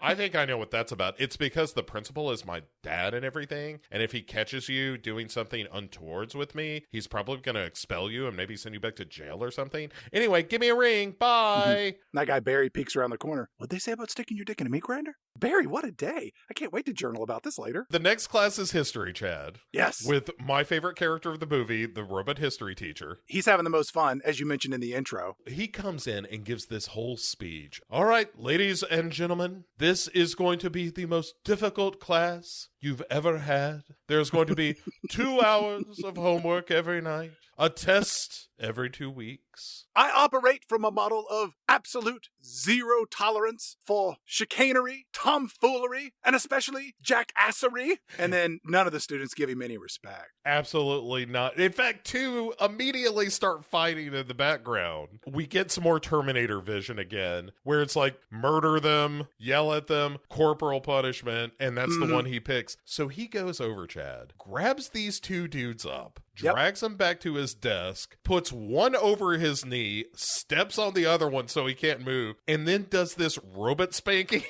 I think I know what that's about. It's because the principal is my dad and everything. And if he catches you doing something untowards with me, he's probably going to expel you and maybe send you back to jail or something. Anyway, give me a ring. Bye." That guy Barry peeks around the corner. "What'd they say about sticking your dick in a meat grinder?" Barry, what a day. I can't wait to journal about this later. The next class is history, Chad. Yes. With my favorite character of the movie, the robot history teacher. He's having the most fun, as you mentioned in the intro. He comes in and gives this whole speech. "All right, ladies and gentlemen, this is going to be the most difficult class you've ever had. There's going to be 2 hours of homework every night, a test every 2 weeks. I operate from a model of absolute zero tolerance for chicanery, tomfoolery, and especially jackassery. And then none of the students give him any respect. Absolutely not. In fact, two immediately start fighting in the background. We get some more Terminator vision again, where it's like murder them, yell at them, corporal punishment, and that's the one he picks. So he goes over, Chad, grabs these two dudes up, drags them back to his desk, puts one over his knee, steps on the other one so he can't move, and then does this robot spanking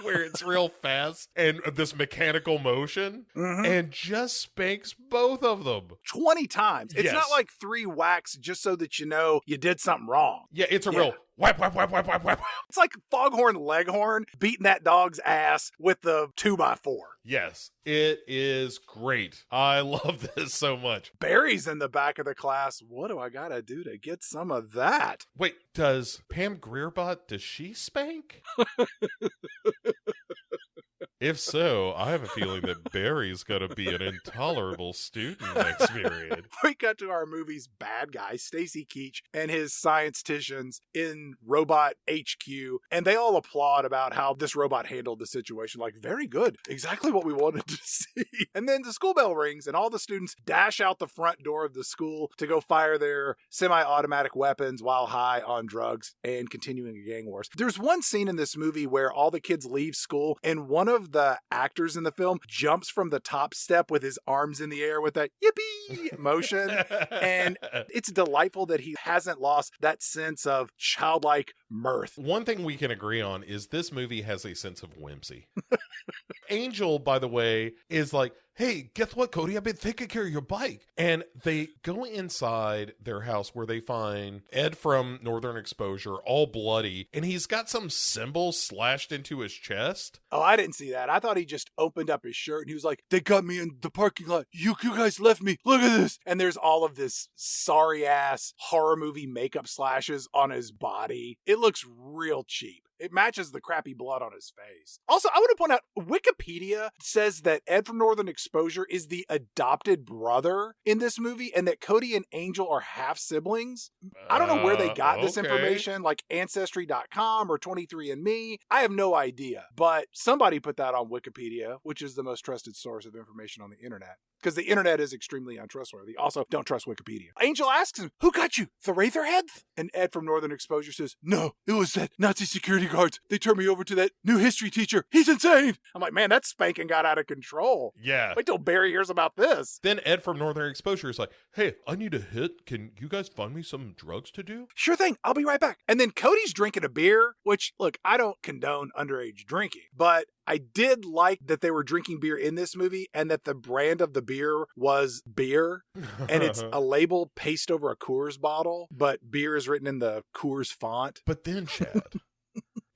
where it's real fast and this mechanical motion, and just spanks both of them 20 times. It's not like 3 whacks just so that you know you did something wrong. Yeah, it's a real whap, whap, whap, whap, whap, whap. It's like Foghorn Leghorn beating that dog's ass with the 2x4. Yes, it is great. I love this so much. Barry's in the back of the class. What do I gotta do to get some of that? Wait, does Pam Greerbot, does she spank? If so, I have a feeling that Barry's going to be an intolerable student next period. We got to our movie's bad guy, Stacy Keach, and his scienticians in Robot HQ, and they all applaud about how this robot handled the situation. Like, very good. Exactly what we wanted to see. And then the school bell rings, and all the students dash out the front door of the school to go fire their semi-automatic weapons while high on drugs and continuing a gang wars. There's one scene in this movie where all the kids leave school, and one of the actors in the film jumps from the top step with his arms in the air with that yippee motion. And it's delightful that he hasn't lost that sense of childlike mirth. One thing we can agree on is this movie has a sense of whimsy. Angel, by the way, is like, hey, guess what, Cody? I've been taking care of your bike. And they go inside their house where they find Ed from Northern Exposure all bloody, and he's got some symbol slashed into his chest. Oh, I didn't see that. I thought he just opened up his shirt and he was like, they got me in the parking lot. You guys left me. Look at this. And there's all of this sorry ass horror movie makeup slashes on his body. It looks real cheap. It matches the crappy blood on his face. Also, I want to point out, Wikipedia says that Ed from Northern Exposure is the adopted brother in this movie and that Cody and Angel are half siblings. I don't know where they got this information, like Ancestry.com or 23andMe. I have no idea, but somebody put that on Wikipedia, which is the most trusted source of information on the internet. Because the internet is extremely untrustworthy. Also, don't trust Wikipedia. Angel asks him, who got you? The Wraitherheads? And Ed from Northern Exposure says, no, it was that Nazi security guards. They turned me over to that new history teacher. He's insane. I'm like, man, that spanking got out of control. Yeah. Wait till Barry hears about this. Then Ed from Northern Exposure is like, hey, I need a hit. Can you guys find me some drugs to do? Sure thing. I'll be right back. And then Cody's drinking a beer, which, look, I don't condone underage drinking, but I did like that they were drinking beer in this movie and that the brand of the beer was beer. And it's a label pasted over a Coors bottle, but beer is written in the Coors font. But then, Chad,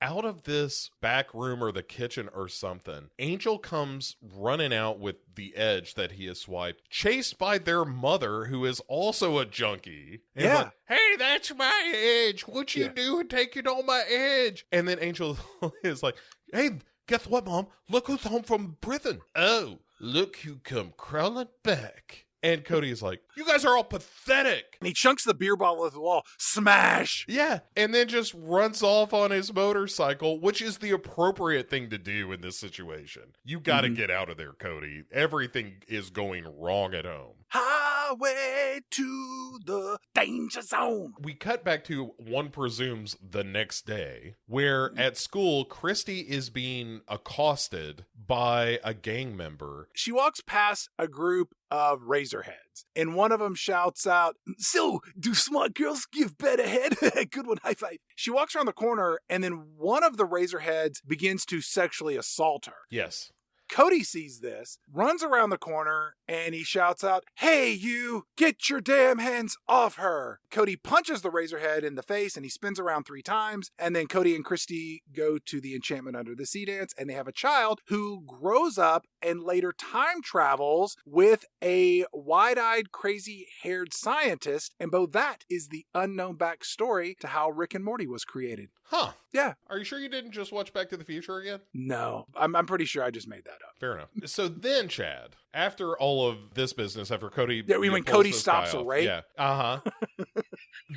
out of this back room or the kitchen or something, Angel comes running out with the edge that he has swiped, chased by their mother, who is also a junkie. And yeah. Like, hey, that's my edge. What you doing taking on my edge? And then Angel is like, hey, guess what, Mom? Look who's home from prison. Oh, look who come crawling back. And Cody is like, you guys are all pathetic. And he chunks the beer bottle at the wall. Smash! Yeah. And then just runs off on his motorcycle, which is the appropriate thing to do in this situation. You got to get out of there, Cody. Everything is going wrong at home. Highway to the danger zone. We cut back to, one presumes, the next day, where at school, Christy is being accosted by a gang member. She walks past a group of Razorheads, and one of them shouts out, so, do smart girls give better head? Good one, high five. She walks around the corner, and then one of the Razorheads begins to sexually assault her. Yes. Cody sees this, runs around the corner, and he shouts out, hey, you, get your damn hands off her. Cody punches the Razorhead in the face, and he spins around 3 times, and then Cody and Christy go to the Enchantment Under the Sea dance, and they have a child who grows up and later time travels with a wide-eyed, crazy-haired scientist, and both that is the unknown backstory to how Rick and Morty was created. Huh. Yeah. Are you sure you didn't just watch Back to the Future again? No, I'm pretty sure I just made that up. Fair enough. So then, Chad, after all of this business, after Cody... Yeah, when Cody stops a rape? Yeah.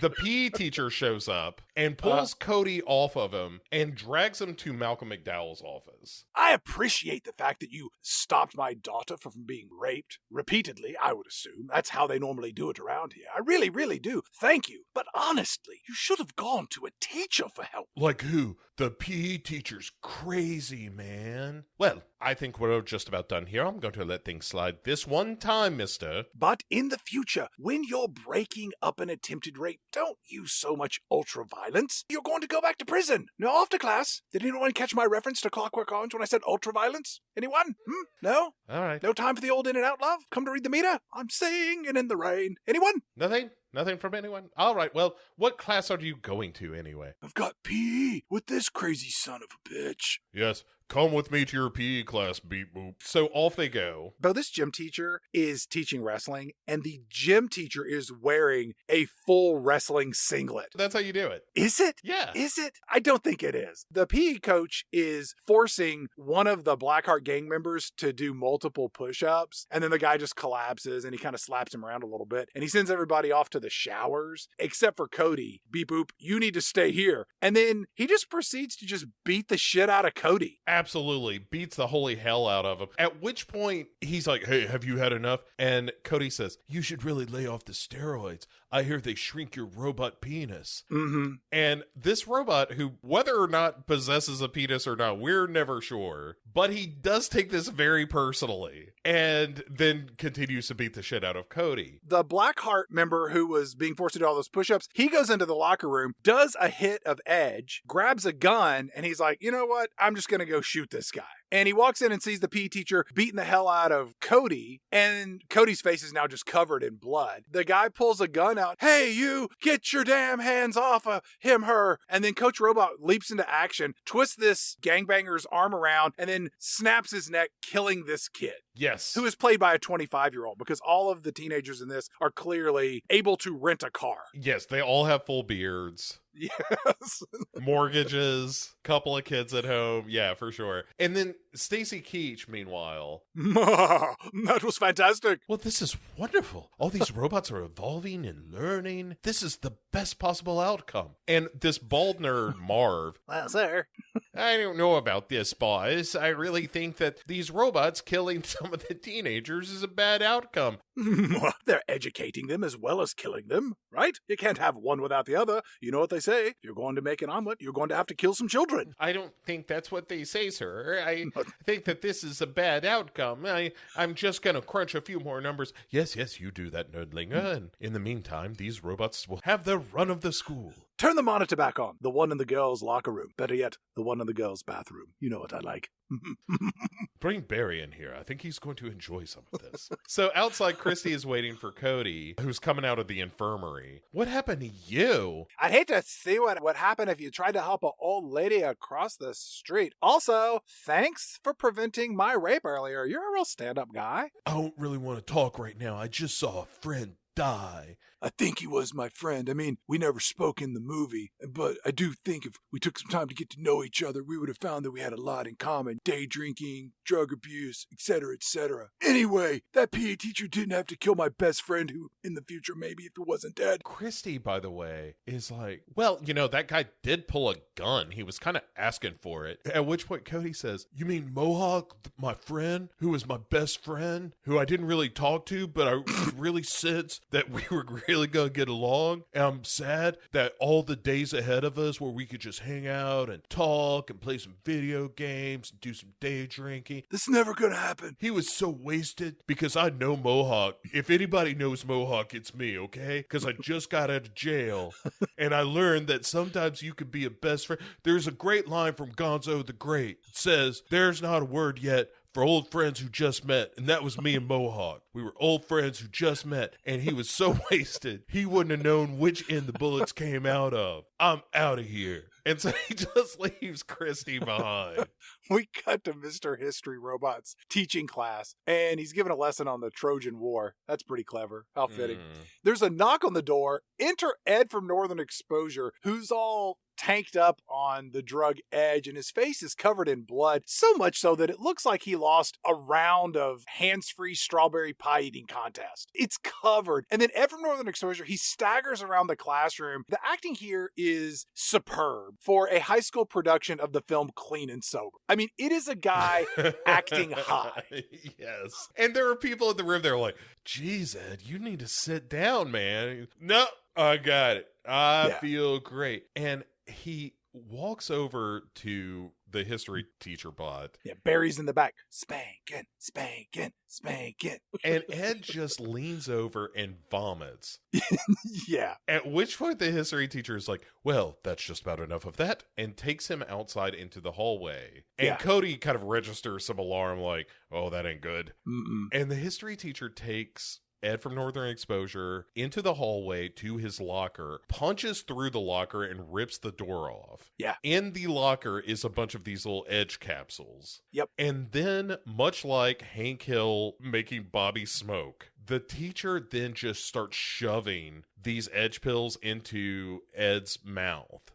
The PE teacher shows up and pulls Cody off of him and drags him to Malcolm McDowell's office. I appreciate the fact that you stopped my daughter from being raped repeatedly, I would assume. That's how they normally do it around here. I really, really do. Thank you. But honestly, you should have gone to a teacher for help. Like who? The PE teacher's crazy, man. Well, I think we're just about done here. I'm going to let things slide this one time, mister. But in the future, when you're breaking up an attempted rape, don't use so much ultra-violence. You're going to go back to prison. Now, after class, did anyone catch my reference to Clockwork Orange when I said ultra-violence? Anyone? No? All right. No time for the old in and out, love? Come to read the meter? I'm singing in the rain. Anyone? Nothing? Nothing from anyone? All right, well, what class are you going to anyway? I've got PE with this crazy son of a bitch. Yes, come with me to your PE class, beep boop. So off they go. But this gym teacher is teaching wrestling, and the gym teacher is wearing a full wrestling singlet. That's how you do it. Is it? Yeah. Is it? I don't think it is. The PE coach is forcing one of the Blackheart gang members to do multiple push-ups, and then the guy just collapses, and he kind of slaps him around a little bit, and he sends everybody off to the showers, except for Cody. Beep boop, you need to stay here. And then he just proceeds to just beat the shit out of Cody. Absolutely. Beats the holy hell out of him. At which point, he's like, hey, have you had enough? And Cody says, you should really lay off the steroids. I hear they shrink your robot penis. Mm-hmm. And this robot, who, whether or not possesses a penis or not, we're never sure. But he does take this very personally. And then continues to beat the shit out of Cody. The Blackheart member who was being forced to do all those push-ups, he goes into the locker room, does a hit of Edge, grabs a gun, and he's like, you know what? I'm just going to go shoot this guy. And he walks in and sees the PE teacher beating the hell out of Cody, and Cody's face is now just covered in blood. The guy pulls a gun out. Hey, you, get your damn hands off of him, her. And then Coach Robot leaps into action, twists this gangbanger's arm around, and then snaps his neck, killing this kid. Yes. Who is played by a 25-year-old, because all of the teenagers in this are clearly able to rent a car. Yes, they all have full beards. Yes. Mortgages, couple of kids at home. Yeah, for sure. And then Stacy Keaches, meanwhile. That was fantastic. Well, this is wonderful. All these robots are evolving and learning. This is the best possible outcome. And this bald nerd, Marv. Well, sir. I don't know about this, boys. I really think that these robots killing some of the teenagers is a bad outcome. They're educating them as well as killing them, right? You can't have one without the other. You know what they say? If you're going to make an omelet, you're going to have to kill some children. I don't think that's what they say, sir. I think that this is a bad outcome. I'm just going to crunch a few more numbers. Yes, you do that, nerdlinger. And in the meantime, these robots will have the run of the school. Turn the monitor back on. The one in the girls' locker room. Better yet, the one in the girls' bathroom. You know what I like. Bring Barry in here. I think he's going to enjoy some of this. So outside, Christy is waiting for Cody, who's coming out of the infirmary. What happened to you? I'd hate to see what would happen if you tried to help an old lady across the street. Also, thanks for preventing my rape earlier. You're a real stand-up guy. I don't really want to talk right now. I just saw a friend die. I think he was my friend. I mean, we never spoke in the movie, but I do think if we took some time to get to know each other, we would have found that we had a lot in common. Day drinking, drug abuse, etc., etc. Anyway, that PE teacher didn't have to kill my best friend, who in the future, maybe if it wasn't dead. Christy, by the way, is like, well, you know, that guy did pull a gun. He was kind of asking for it. At which point Cody says, you mean Mohawk, my friend, who was my best friend, who I didn't really talk to, but I really sensed that we were really gonna get along, and I'm sad that all the days ahead of us where we could just hang out and talk and play some video games and do some day drinking. This is never gonna happen. He was so wasted because I know Mohawk. If anybody knows Mohawk, it's me, okay? Because I just got out of jail and I learned that sometimes you can be a best friend. There's a great line from Gonzo the Great. It says, there's not a word yet for old friends who just met, and that was me and Mohawk. We were old friends who just met, and he was so wasted, he wouldn't have known which end the bullets came out of. I'm out of here. And so he just leaves Christy behind. We cut to Mr. History Robot's teaching class, and he's giving a lesson on the Trojan War. That's pretty clever. How fitting. There's a knock on the door. Enter Ed from Northern Exposure, who's all tanked up on the drug edge, and his face is covered in blood, so much so that it looks like he lost a round of hands-free strawberry pie eating contest. It's covered. And then Ed from Northern Exposure, he staggers around the classroom. The acting here is superb for a high school production of the film Clean and Sober. I mean, it is a guy acting high. Yes. And there are people in the room that are like, geez, Ed, you need to sit down, man. No, I got it. I feel great. And he walks over to the history teacher bot. Yeah, Barry's in the back. Spanking, spanking, spanking. And Ed just leans over and vomits. Yeah. At which point the history teacher is like, well, that's just about enough of that, and takes him outside into the hallway. And Cody kind of registers some alarm like, oh, that ain't good. And the history teacher takes Ed from Northern Exposure into the hallway to his locker, punches through the locker, and rips the door off. Yeah. In the locker is a bunch of these little edge capsules. Yep. And then, much like Hank Hill making Bobby smoke, the teacher then just starts shoving these edge pills into Ed's mouth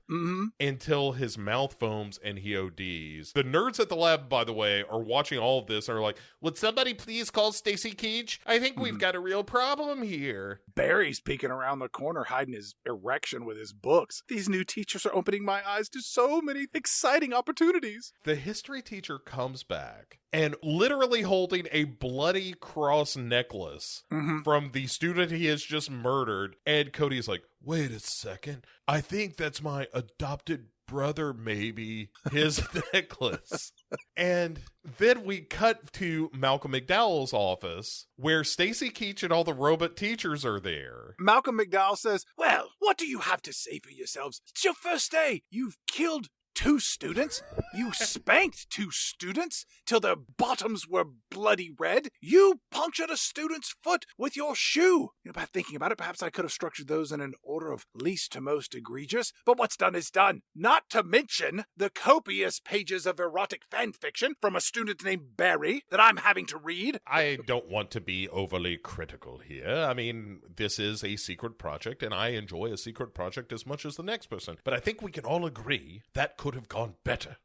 until his mouth foams and he ODs. The nerds at the lab, by the way, are watching all of this and are like, would somebody please call Stacy Keaches? I think we've got a real problem here. Barry's peeking around the corner, hiding his erection with his books. These new teachers are opening my eyes to so many exciting opportunities. The history teacher comes back and literally holding a bloody cross necklace from the student he has just murdered. And Cody's like, wait a second. I think that's my adopted brother, maybe, his necklace. And then we cut to Malcolm McDowell's office, where Stacy Keach and all the robot teachers are there. Malcolm McDowell says, well, what do you have to say for yourselves? It's your first day. You've killed 2 students. You spanked 2 students till their bottoms were bloody red. You punctured a student's foot with your shoe. By thinking about it, perhaps I could have structured those in an order of least to most egregious. But what's done is done. Not to mention the copious pages of erotic fan fiction from a student named Barry that I'm having to read. I don't want to be overly critical here. I mean, this is a secret project, and I enjoy a secret project as much as the next person. But I think we can all agree that could have gone better.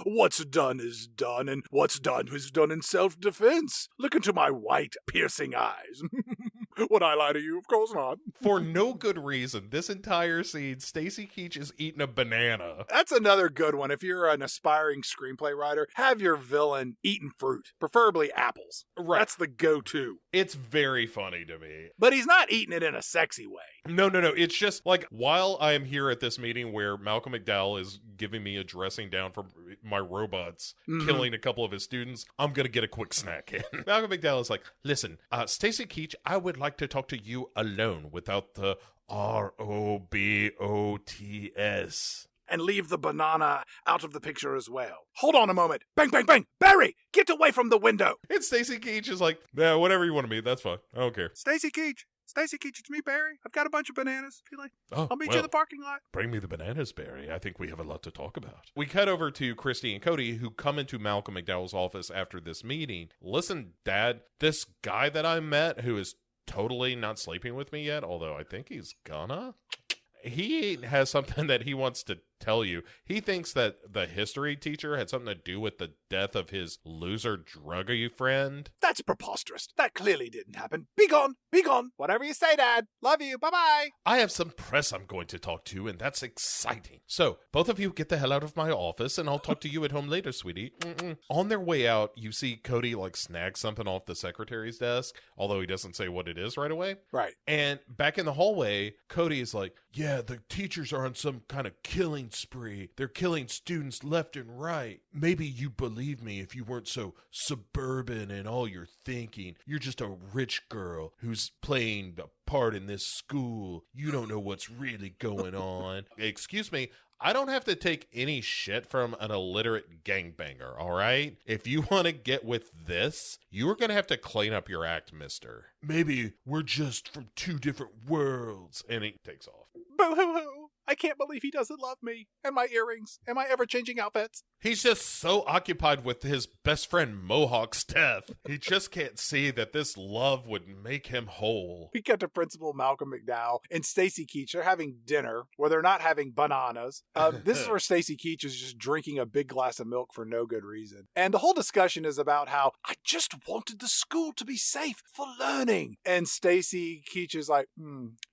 What's done is done, and what's done is done in self-defense. Look into my white, piercing eyes. Would I lie to you? Of course not. For no good reason, this entire scene, Stacy Keach is eating a banana. That's another good one. If you're an aspiring screenplay writer, have your villain eating fruit, preferably apples. Right. That's the go-to. It's very funny to me. But he's not eating it in a sexy way. No. It's just like, while I am here at this meeting where Malcolm McDowell is giving me a dressing down for my robots, killing a couple of his students, I'm going to get a quick snack in. Malcolm McDowell is like, listen, Stacy Keach, I would like to talk to you alone without the ROBOTS. And leave the banana out of the picture as well. Hold on a moment. Bang, bang, bang. Barry, get away from the window. And Stacy Keach is like, yeah, whatever you want to be, that's fine. I don't care. Stacy Keach, it's me, Barry. I've got a bunch of bananas. If you like, I'll meet you in the parking lot. Bring me the bananas, Barry. I think we have a lot to talk about. We cut over to Christy and Cody, who come into Malcolm McDowell's office after this meeting. Listen, Dad, this guy that I met who is totally not sleeping with me yet, although I think he's gonna, he has something that he wants to tell you. He thinks that the history teacher had something to do with the death of his loser druggy friend. That's preposterous. That clearly didn't happen. Be gone. Be gone. Whatever you say, Dad. Love you. Bye-bye. I have some press I'm going to talk to, and that's exciting. So, both of you get the hell out of my office, and I'll talk to you at home later, sweetie. On their way out, you see Cody, snag something off the secretary's desk, although he doesn't say what it is right away. Right. And back in the hallway, Cody is like, yeah, the teachers are on some kind of killing spree. They're killing students left and right. Maybe you'd believe me if you weren't so suburban in all your thinking. You're just a rich girl who's playing a part in this school. You don't know what's really going on. Excuse me, I don't have to take any shit from an illiterate gangbanger, all right? If you want to get with this, you're going to have to clean up your act, mister. Maybe we're just from two different worlds. And he takes off. Boo-hoo-hoo! I can't believe he doesn't love me, and my earrings, and my ever-changing outfits. He's just so occupied with his best friend Mohawk's death. He just can't see that this love would make him whole. We cut to Principal Malcolm McDowell and Stacy Keach. They're having dinner where they're not having bananas. This is where Stacy Keach is just drinking a big glass of milk for no good reason. And the whole discussion is about how I just wanted the school to be safe for learning. And Stacy Keach is like,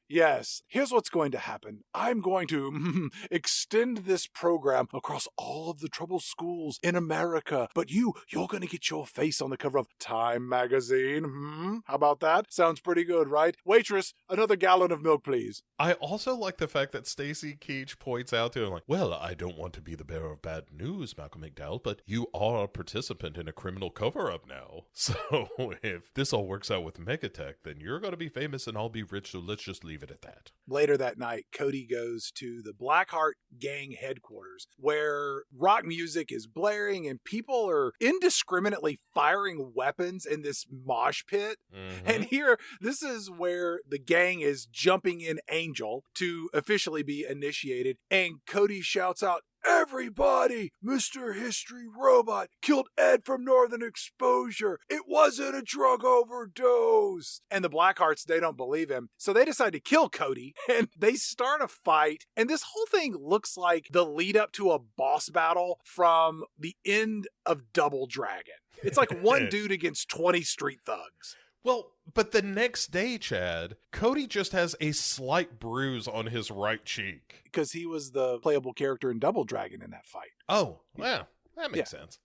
yes, here's what's going to happen. I'm going to extend this program across all of the troubled schools in America. But you're going to get your face on the cover of Time magazine. How about that? Sounds pretty good, right? Waitress, another gallon of milk, please. I also like the fact that Stacy Keach points out to him, like, well, I don't want to be the bearer of bad news, Malcolm McDowell, but you are a participant in a criminal cover-up now. So if this all works out with Megatech, then you're going to be famous and I'll be rich, so let's just leave it at that. Later that night, Cody goes to the Blackheart gang headquarters where rock music is blaring and people are indiscriminately firing weapons in this mosh pit. And here, this is where the gang is jumping in Angel to officially be initiated. And Cody shouts out, "Everybody! Mr. History Robot killed Ed from Northern Exposure. It wasn't a drug overdose." And the Blackhearts, they don't believe him. So they decide to kill Cody and they start a fight. And this whole thing looks like the lead up to a boss battle from the end of Double Dragon. It's like one dude against 20 street thugs. Well, but the next day, Chad, Cody just has a slight bruise on his right cheek. Because he was the playable character in Double Dragon in that fight. Oh, yeah. That makes sense.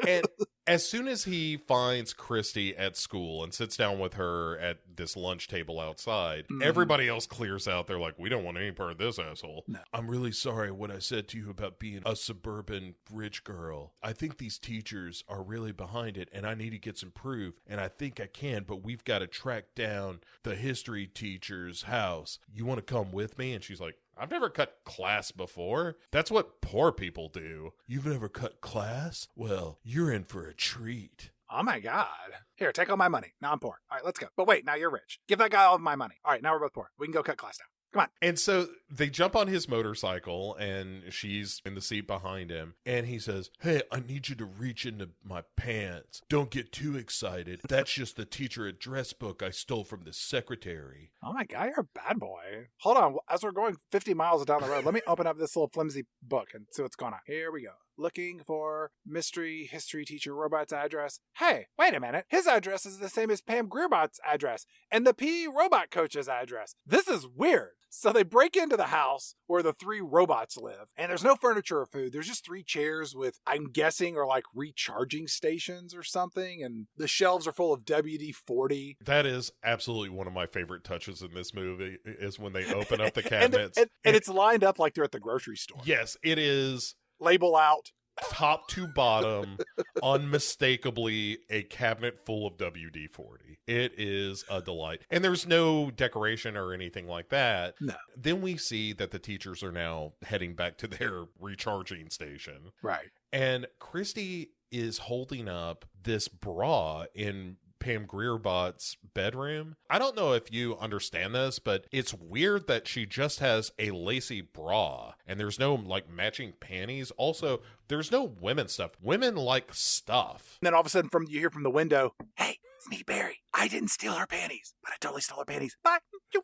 And as soon as he finds Christy at school and sits down with her at this lunch table outside, everybody else clears out. They're like, we don't want any part of this asshole. No. I'm really sorry what I said to you about being a suburban rich girl. I think these teachers are really behind it and I need to get some proof. And I think I can, but we've got to track down the history teacher's house. You want to come with me? And she's like, I've never cut class before. That's what poor people do. You've never cut class? Well, you're in for a treat. Oh my God. Here, take all my money. Now I'm poor. All right, let's go. But wait, now you're rich. Give that guy all of my money. All right, now we're both poor. We can go cut class now. Come on. And so they jump on his motorcycle and she's in the seat behind him. And he says, hey, I need you to reach into my pants. Don't get too excited. That's just the teacher address book I stole from the secretary. Oh my God, you're a bad boy. Hold on. As we're going 50 miles down the road, let me open up this little flimsy book and see what's going on. Here we go. Looking for mystery history teacher Robot's address. Hey, wait a minute. His address is the same as Pam Greerbot's address and the PE robot coach's address. This is weird. So they break into the house where the three robots live, and there's no furniture or food. There's just three chairs with, I'm guessing, are like recharging stations or something, and the shelves are full of WD-40. That is absolutely one of my favorite touches in this movie, is when they open up the cabinets. and it's lined up like they're at the grocery store. Yes, it is. Label out. Top to bottom, unmistakably a cabinet full of WD-40. It is a delight. And there's no decoration or anything like that. No. Then we see that the teachers are now heading back to their recharging station. Right. And Christy is holding up this bra in Pam Greerbot's bedroom. I don't know if you understand this, but it's weird that she just has a lacy bra and there's no like matching panties. Also, there's no women stuff. Women like stuff. And then all of a sudden you hear from the window, hey, it's me, Barry. I didn't steal her panties, but I totally stole her panties. Bye.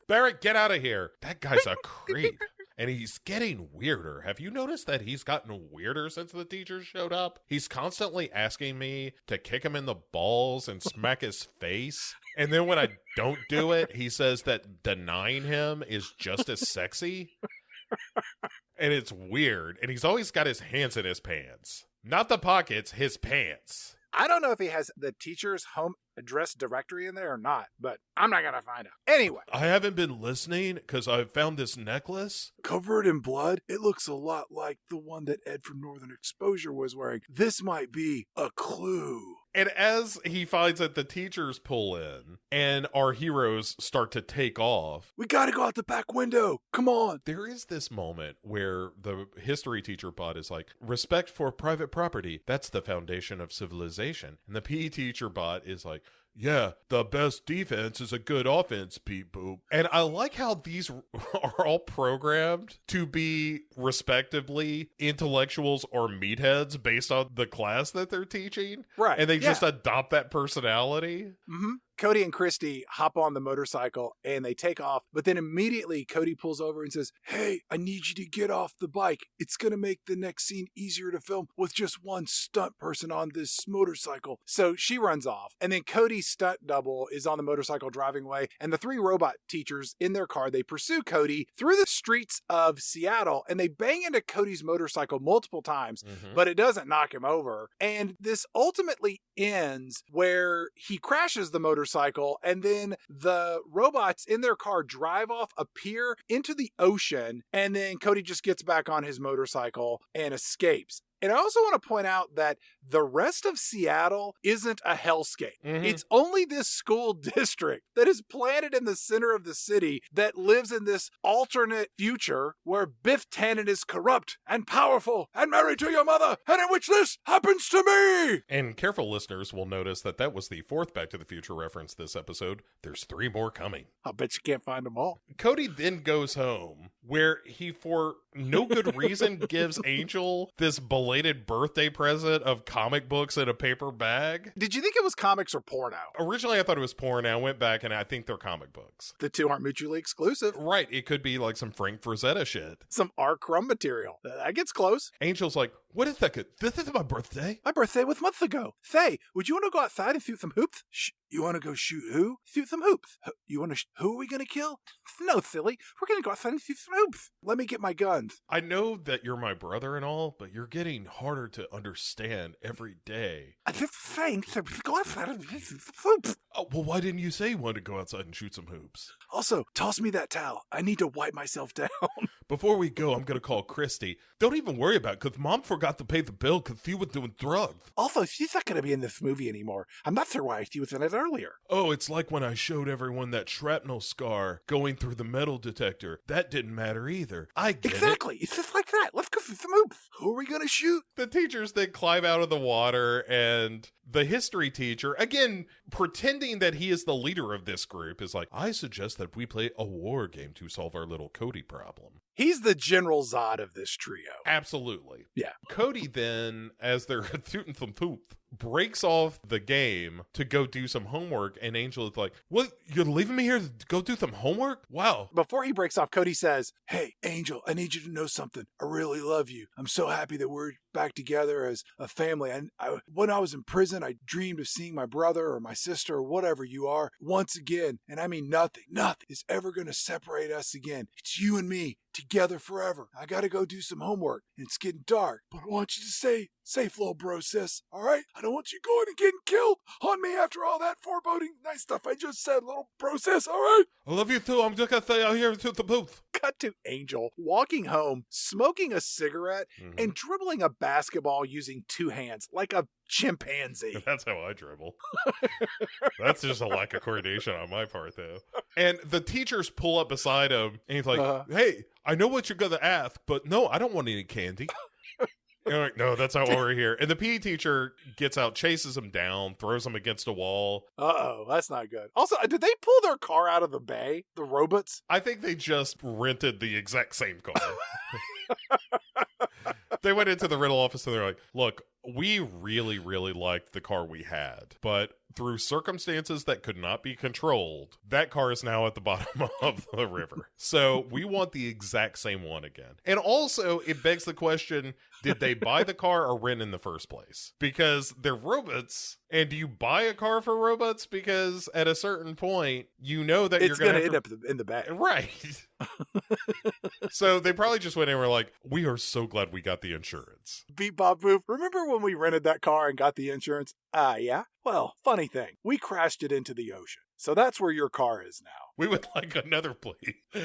Barrett, get out of here. That guy's a creep. And he's getting weirder. Have you noticed that he's gotten weirder since the teachers showed up? He's constantly asking me to kick him in the balls and smack his face. And then when I don't do it, he says that denying him is just as sexy. And it's weird. And he's always got his hands in his pants. Not the pockets, his pants. I don't know if he has the teacher's home address directory in there or not, but I'm not going to find out. Anyway. I haven't been listening because I found this necklace. Covered in blood. It looks a lot like the one that Ed from Northern Exposure was wearing. This might be a clue. And as he finds that the teachers pull in and our heroes start to take off, we gotta go out the back window. Come on. there is this moment where the history teacher bot is like, respect for private property, that's the foundation of civilization. And the PE teacher bot is like, yeah, the best defense is a good offense, beep boop. And I like how these are all programmed to be respectively intellectuals or meatheads based on the class that they're teaching. Right. And they just adopt that personality. Mm-hmm. Cody and Christy hop on the motorcycle and they take off, but then immediately Cody pulls over and says, hey, I need you to get off the bike. It's going to make the next scene easier to film with just one stunt person on this motorcycle. So she runs off, and then Cody's stunt double is on the motorcycle driving away, and the three robot teachers in their car, they pursue Cody through the streets of Seattle, and they bang into Cody's motorcycle multiple times, but it doesn't knock him over. And this ultimately ends where he crashes the motorcycle, and then the robots in their car drive off a pier into the ocean, and then Cody just gets back on his motorcycle and escapes. And I also want to point out that the rest of Seattle isn't a hellscape. It's only this school district that is planted in the center of the city that lives in this alternate future where Biff Tannen is corrupt and powerful and married to your mother, and in which this happens to me. And careful listeners will notice that that was the fourth Back to the Future reference this episode. There's 3 more coming. I bet you can't find them all. Cody then goes home, where he, for no good reason, gives Angel this belated birthday present of comic books in a paper bag. Did you think it was comics or porno? Originally, I thought it was porno. I went back, and I think they're comic books. The two aren't mutually exclusive. Right. It could be like some Frank Frazetta shit. Some R. Crumb material. That gets close. Angel's like, what is that? This is my birthday. My birthday was months ago. Faye, would you want to go outside and shoot some hoops? You want to go shoot who? Shoot some hoops. You want to? Who are we going to kill? No, silly. We're going to go outside and shoot some hoops. Let me get my guns. I know that you're my brother and all, but you're getting harder to understand every day. I'm just saying, so we go outside and shoot some hoops. Oh, well, why didn't you say you wanted to go outside and shoot some hoops? Also, toss me that towel. I need to wipe myself down. Before we go, I'm going to call Christy. Don't even worry about it, because Mom forgot to pay the bill because she was doing drugs. Also, she's not going to be in this movie anymore. I'm not sure why she was in it earlier. Oh, it's like when I showed everyone that shrapnel scar going through the metal detector. That didn't matter either. I get Exactly. It's just like that. Let's go shoot some hoops. Who are we going to shoot? The teachers then climb out of the water, and the history teacher, again, pretending that he is the leader of this group, is like, I suggest that we play a war game to solve our little Cody problem. He's the General Zod of this trio. Absolutely. Yeah. Cody then, as they're shooting some poop, breaks off the game to go do some homework, and Angel is like, what, you're leaving me here to go do some homework? Wow. Before he breaks off, Cody says, hey, Angel, I need you to know something. I really love you. I'm so happy that we're back together as a family. And when I was in prison, I dreamed of seeing my brother or my sister or whatever you are once again. And I mean, nothing is ever going to separate us again. It's you and me together forever. I got to go do some homework. It's getting dark, but I want you to stay safe, little bro, sis. All right? I don't want you going and getting killed on me after all that foreboding nice stuff I just said, little bro, sis. All right? I love you too. I'm just going to stay out here to the booth. Cut to Angel walking home, smoking a cigarette, and dribbling a basketball using 2 hands like a chimpanzee. That's how I dribble. That's just a lack of coordination on my part, though. And the teachers pull up beside him, and he's like, hey, I know what you're going to ask, but no, I don't want any candy. And I'm like, no, that's not why we're here. And the PE teacher gets out, chases him down, throws him against a wall. Uh-oh, that's not good. Also, did they pull their car out of the bay, the robots? I think they just rented the exact same car. They went into the rental office and they're like, look, we really, really liked the car we had, but through circumstances that could not be controlled, that car is now at the bottom of the river. So we want the exact same one again. And also, it begs the question, did they buy the car or rent in the first place? Because they're robots, and do you buy a car for robots? Because at a certain point, you know that you're going to end up in the back. Right. So they probably just went in and were like, we are so glad we got the insurance. Beep, bop, boop. Remember when we rented that car and got the insurance? Yeah. Well, funny thing, we crashed it into the ocean. So that's where your car is now. We would like another plea.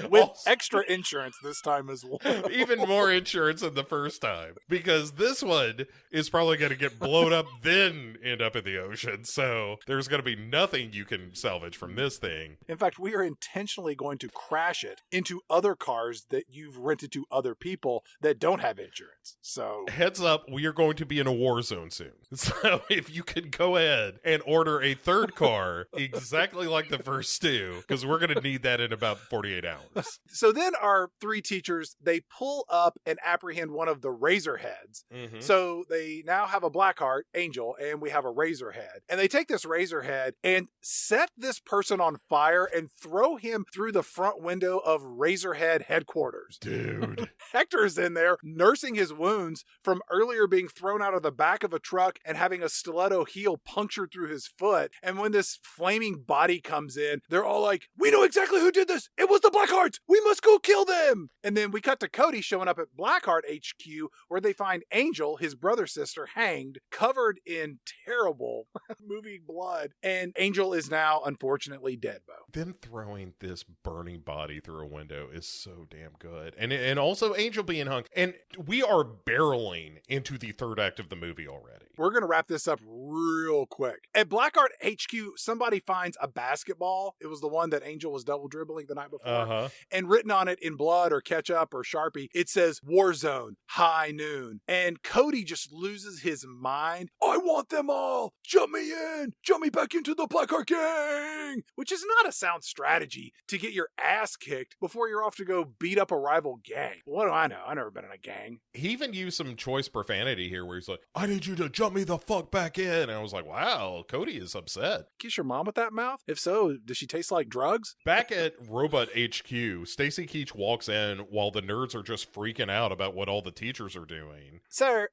With extra insurance this time as well. Even more insurance than the first time. Because this one is probably going to get blown up, then end up in the ocean. So there's going to be nothing you can salvage from this thing. In fact, we are intentionally going to crash it into other cars that you've rented to other people that don't have insurance. So heads up, we are going to be in a war zone soon. So if you could go ahead and order a third car exactly like the first two, because we're going to need that in about 48 hours. So then our three teachers, they pull up and apprehend one of the Razorheads. Mm-hmm. So they now have a Blackheart, Angel, and we have a Razorhead. And they take this Razorhead and set this person on fire and throw him through the front window of Razorhead headquarters. Dude. Hector's in there nursing his wounds from earlier being thrown out of the back of a truck and having a stiletto heel punctured through his foot. And when this flaming body comes in, they're all like, we know exactly who did this. It was the Blackhearts. We must go kill them. And then we cut to Cody showing up at Blackheart HQ, where they find Angel, his brother-sister, hanged, covered in terrible movie blood. And Angel is now, unfortunately, dead, Bo. Them throwing this burning body through a window is so damn good. And also Angel being hung. And we are barreling into the third act of the movie already. We're going to wrap this up real quick. At Blackheart HQ, somebody finds a basketball. It was the one that Angel was double dribbling the night before. Uh-huh. And written on it in blood or ketchup or Sharpie, it says Warzone, high noon. And Cody just loses his mind. I want them all. Jump me in. Jump me back into the Blackheart gang. Which is not a sound strategy to get your ass kicked before you're off to go beat up a rival gang. What do I know? I've never been in a gang. He even used some choice profanity here where he's like, I need you to jump me the fuck back in. And I was like, wow, Cody is upset. Kiss your mom with that mouth? If so, does she taste like drugs? Back at Robot HQ, Stacy Keach walks in while the nerds are just freaking out about what all the teachers are doing. Sir,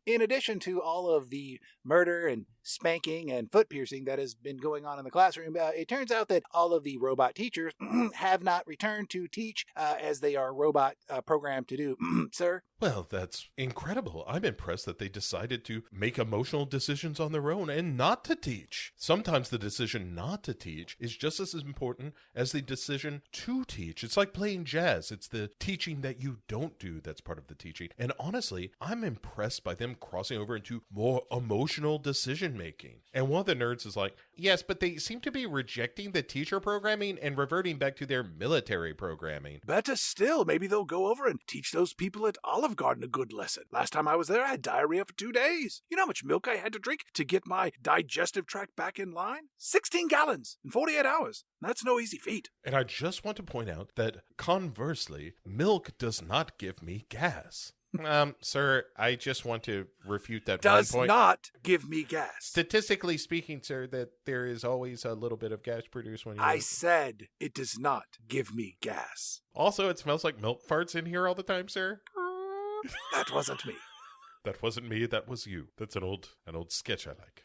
in addition to all of the murder and spanking and foot piercing that has been going on in the classroom, it turns out that all of the robot teachers have not returned to teach as they are robot programmed to do. Sir? Well, that's incredible. I'm impressed that they decided to make emotional decisions on their own and not to teach. Sometimes the decision not to teach is just as important as the decision to teach. It's like playing jazz. It's the teaching that you don't do that's part of the teaching. And honestly, I'm impressed by them crossing over into more emotional decision making. And one of the nerds is like, yes, but they seem to be rejecting the teacher programming and reverting back to their military programming. Better still, maybe they'll go over and teach those people at Olive Garden a good lesson. Last time I was there, I had diarrhea for 2 days. You know how much milk I had to drink to get my digestive tract back in line? 16 gallons in 48 hours. That's no easy feat. And I just want to point out that conversely, milk does not give me gas. Sir, I just want to refute that does one point. Not give me gas. Statistically speaking, sir, that there is always a little bit of gas produced when you... I said it does not give me gas. Also, it smells like milk farts in here all the time, sir. That wasn't me. That wasn't me, that was you. That's an old sketch I like.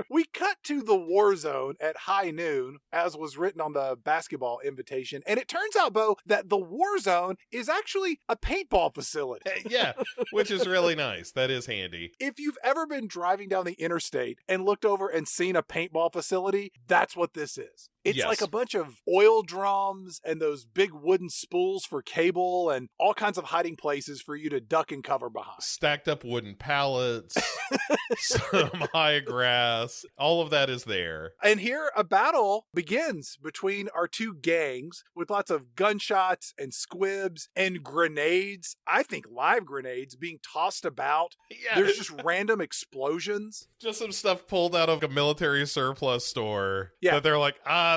We cut to the war zone at high noon, as was written on the basketball invitation. And it turns out, Bo, that the war zone is actually a paintball facility. Yeah, which is really nice. That is handy. If you've ever been driving down the interstate and looked over and seen a paintball facility, that's what this is. It's yes. like a bunch of oil drums and those big wooden spools for cable and all kinds of hiding places for you to duck and cover behind. Stacked up wooden pallets, some high grass, all of that is there. And here a battle begins between our two gangs with lots of gunshots and squibs and grenades. I think live grenades being tossed about. Yeah. There's just random explosions. Just some stuff pulled out of a military surplus store. Yeah. That they're like,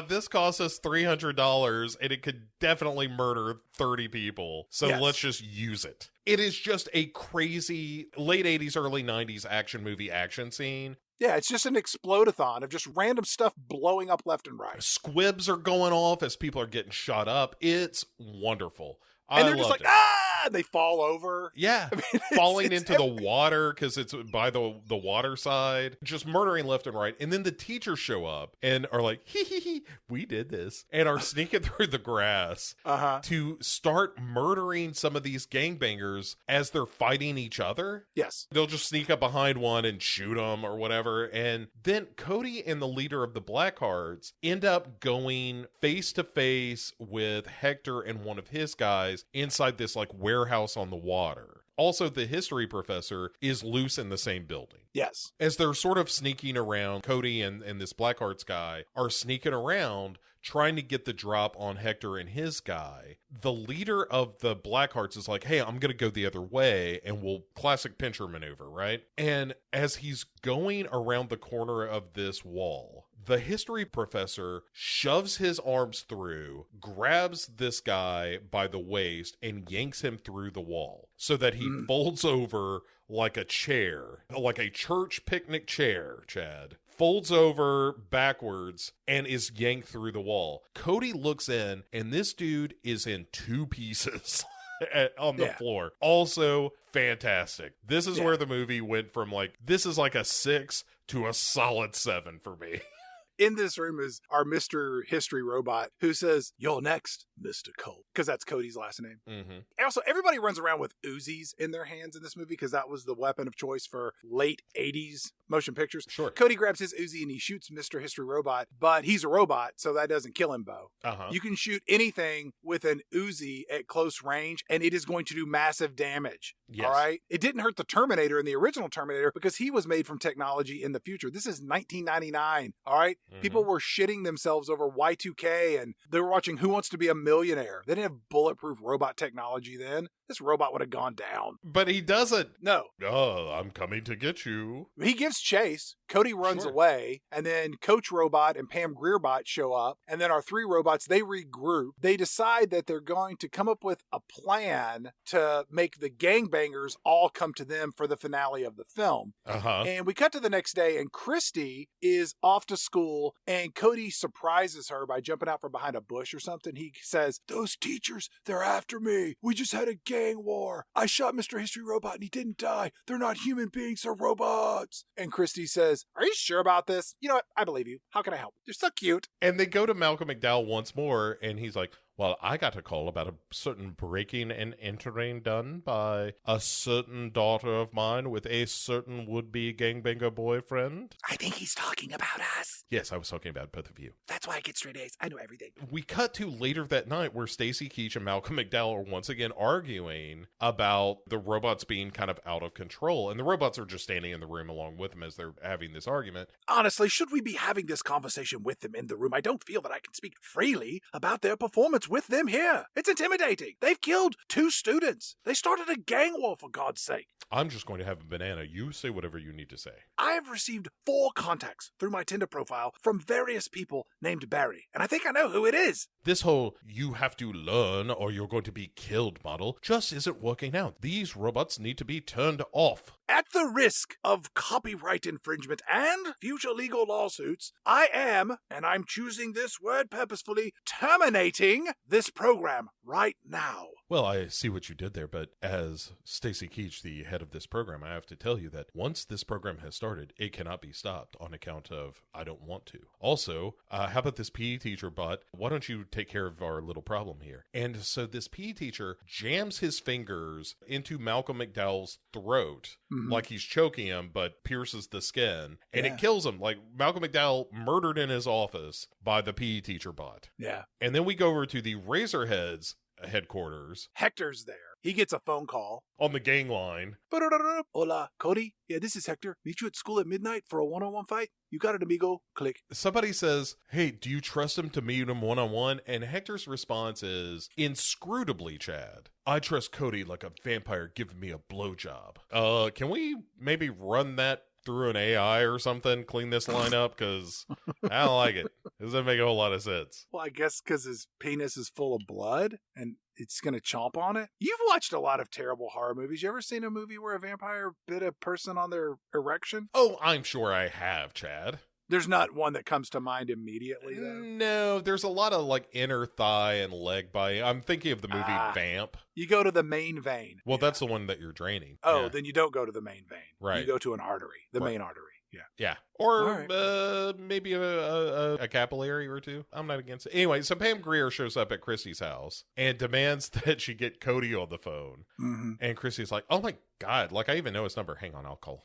this costs us $300 and it could definitely murder 30 people. So Yes. let's just use it. It is just a crazy late 80s, early 90s action movie action scene. Yeah, it's just an explodathon of just random stuff blowing up left and right. Squibs are going off as people are getting shot up. It's wonderful. And they're just like, ah! and they fall over. Yeah, I mean, falling into the water because it's by the water side, just murdering left and right. And then the teachers show up and are like, hee, we did this, and are sneaking through the grass to start murdering some of these gangbangers as they're fighting each other. Yes. They'll just sneak up behind one and shoot them or whatever. And then Cody and the leader of the Blackhearts end up going face to face with Hector and one of his guys inside this like warehouse on the water. Also, the history professor is loose in the same building. Yes. As they're sort of sneaking around, Cody and this Blackhearts guy are sneaking around trying to get the drop on Hector and his guy. The leader of the Blackhearts is like, hey, I'm going to go the other way, and we'll classic pincher maneuver, right? And as he's going around the corner of this wall, the history professor shoves his arms through, grabs this guy by the waist, and yanks him through the wall so that he folds over like a chair, like a church picnic chair, Chad. Folds over backwards and is yanked through the wall. Cody looks in, and this dude is in two pieces. On the floor. Also fantastic. This is where the movie went from like, this is like a 6 to a solid 7 for me. In this room is our Mr. History Robot who says, "You're next, Mr. Colt," because that's Cody's last name. Mm-hmm. And also, everybody runs around with Uzis in their hands in this movie because that was the weapon of choice for late 80s motion pictures. Sure. Cody grabs his Uzi and he shoots Mr. History Robot, but he's a robot, so that doesn't kill him, Bo. You can shoot anything with an Uzi at close range, and it is going to do massive damage. Yes. All right? It didn't hurt the Terminator in the original Terminator because he was made from technology in the future. This is 1999. All right? People were shitting themselves over Y2K, and they were watching Who Wants to Be a Millionaire. They didn't have bulletproof robot technology then. This robot would have gone down. But he doesn't. No. Oh, I'm coming to get you. He gives chase. Cody runs away, and then Coach Robot and Pam Greerbot show up, and then our three robots, they regroup. They decide that they're going to come up with a plan to make the gangbangers all come to them for the finale of the film. And we cut to the next day, and Christy is off to school, and Cody surprises her by jumping out from behind a bush or something. He says, "Those teachers, they're after me. We just had a gang war. I shot Mr. History Robot and he didn't die. They're not human beings, they're robots." And Christy says, "Are you sure about this? You know what? I believe you. How can I help? You're so cute." And they go to Malcolm McDowell once more, and he's like, well, I got a call about a certain breaking and entering done by a certain daughter of mine with a certain would-be gangbanger boyfriend. I think he's talking about us. Yes, I was talking about both of you. That's why I get straight A's. I know everything. We cut to later that night where Stacy Keach and Malcolm McDowell are once again arguing about the robots being kind of out of control. And the robots are just standing in the room along with them as they're having this argument. Honestly, should we be having this conversation with them in the room? I don't feel that I can speak freely about their performance with them here. It's intimidating. They've killed 2 students. They started a gang war, for God's sake. I'm just going to have a banana. You say whatever you need to say. I have received 4 contacts through my Tinder profile from various people named Barry, and I think I know who it is. This whole "you have to learn or you're going to be killed" model just isn't working out. These robots need to be turned off. At the risk of copyright infringement and future legal lawsuits, I am, and I'm choosing this word purposefully, terminating this program right now. Well, I see what you did there, but as Stacy Keach, the head of this program, I have to tell you that once this program has started, it cannot be stopped on account of I don't want to. Also, how about this PE teacher, but why don't you take care of our little problem here? And so this PE teacher jams his fingers into Malcolm McDowell's throat like he's choking him, but pierces the skin, and it kills him. Like Malcolm McDowell murdered in his office by the PE teacher bot. Yeah. And then we go over to the Razorheads headquarters. Hector's there. He gets a phone call on the gang line. Hola, Cody. Yeah, this is Hector. Meet you at school at midnight for a one-on-one fight. You got it, amigo. Click. Somebody says, hey, do you trust him to meet him one-on-one? And Hector's response is, inscrutably, Chad. I trust Cody like a vampire giving me a blowjob. Can we maybe run that through an AI or something, clean this line up? Because I don't like it. It doesn't make a whole lot of sense. Well, I guess because his penis is full of blood and it's going to chomp on it. You've watched a lot of terrible horror movies. You ever seen a movie where a vampire bit a person on their erection? Oh, I'm sure I have, Chad. There's not one that comes to mind immediately, though. No, there's a lot of like inner thigh and leg biting. I'm thinking of the movie Vamp. You go to the main vein. Well, that's the one that you're draining. Oh, then you don't go to the main vein. Right. You go to an artery, the main artery. Yeah. Yeah. Or maybe a capillary or two. I'm not against it. Anyway, so Pam Grier shows up at Christy's house and demands that she get Cody on the phone. Mm-hmm. And Christy's like, oh my God, like I even know his number. Hang on, I'll call.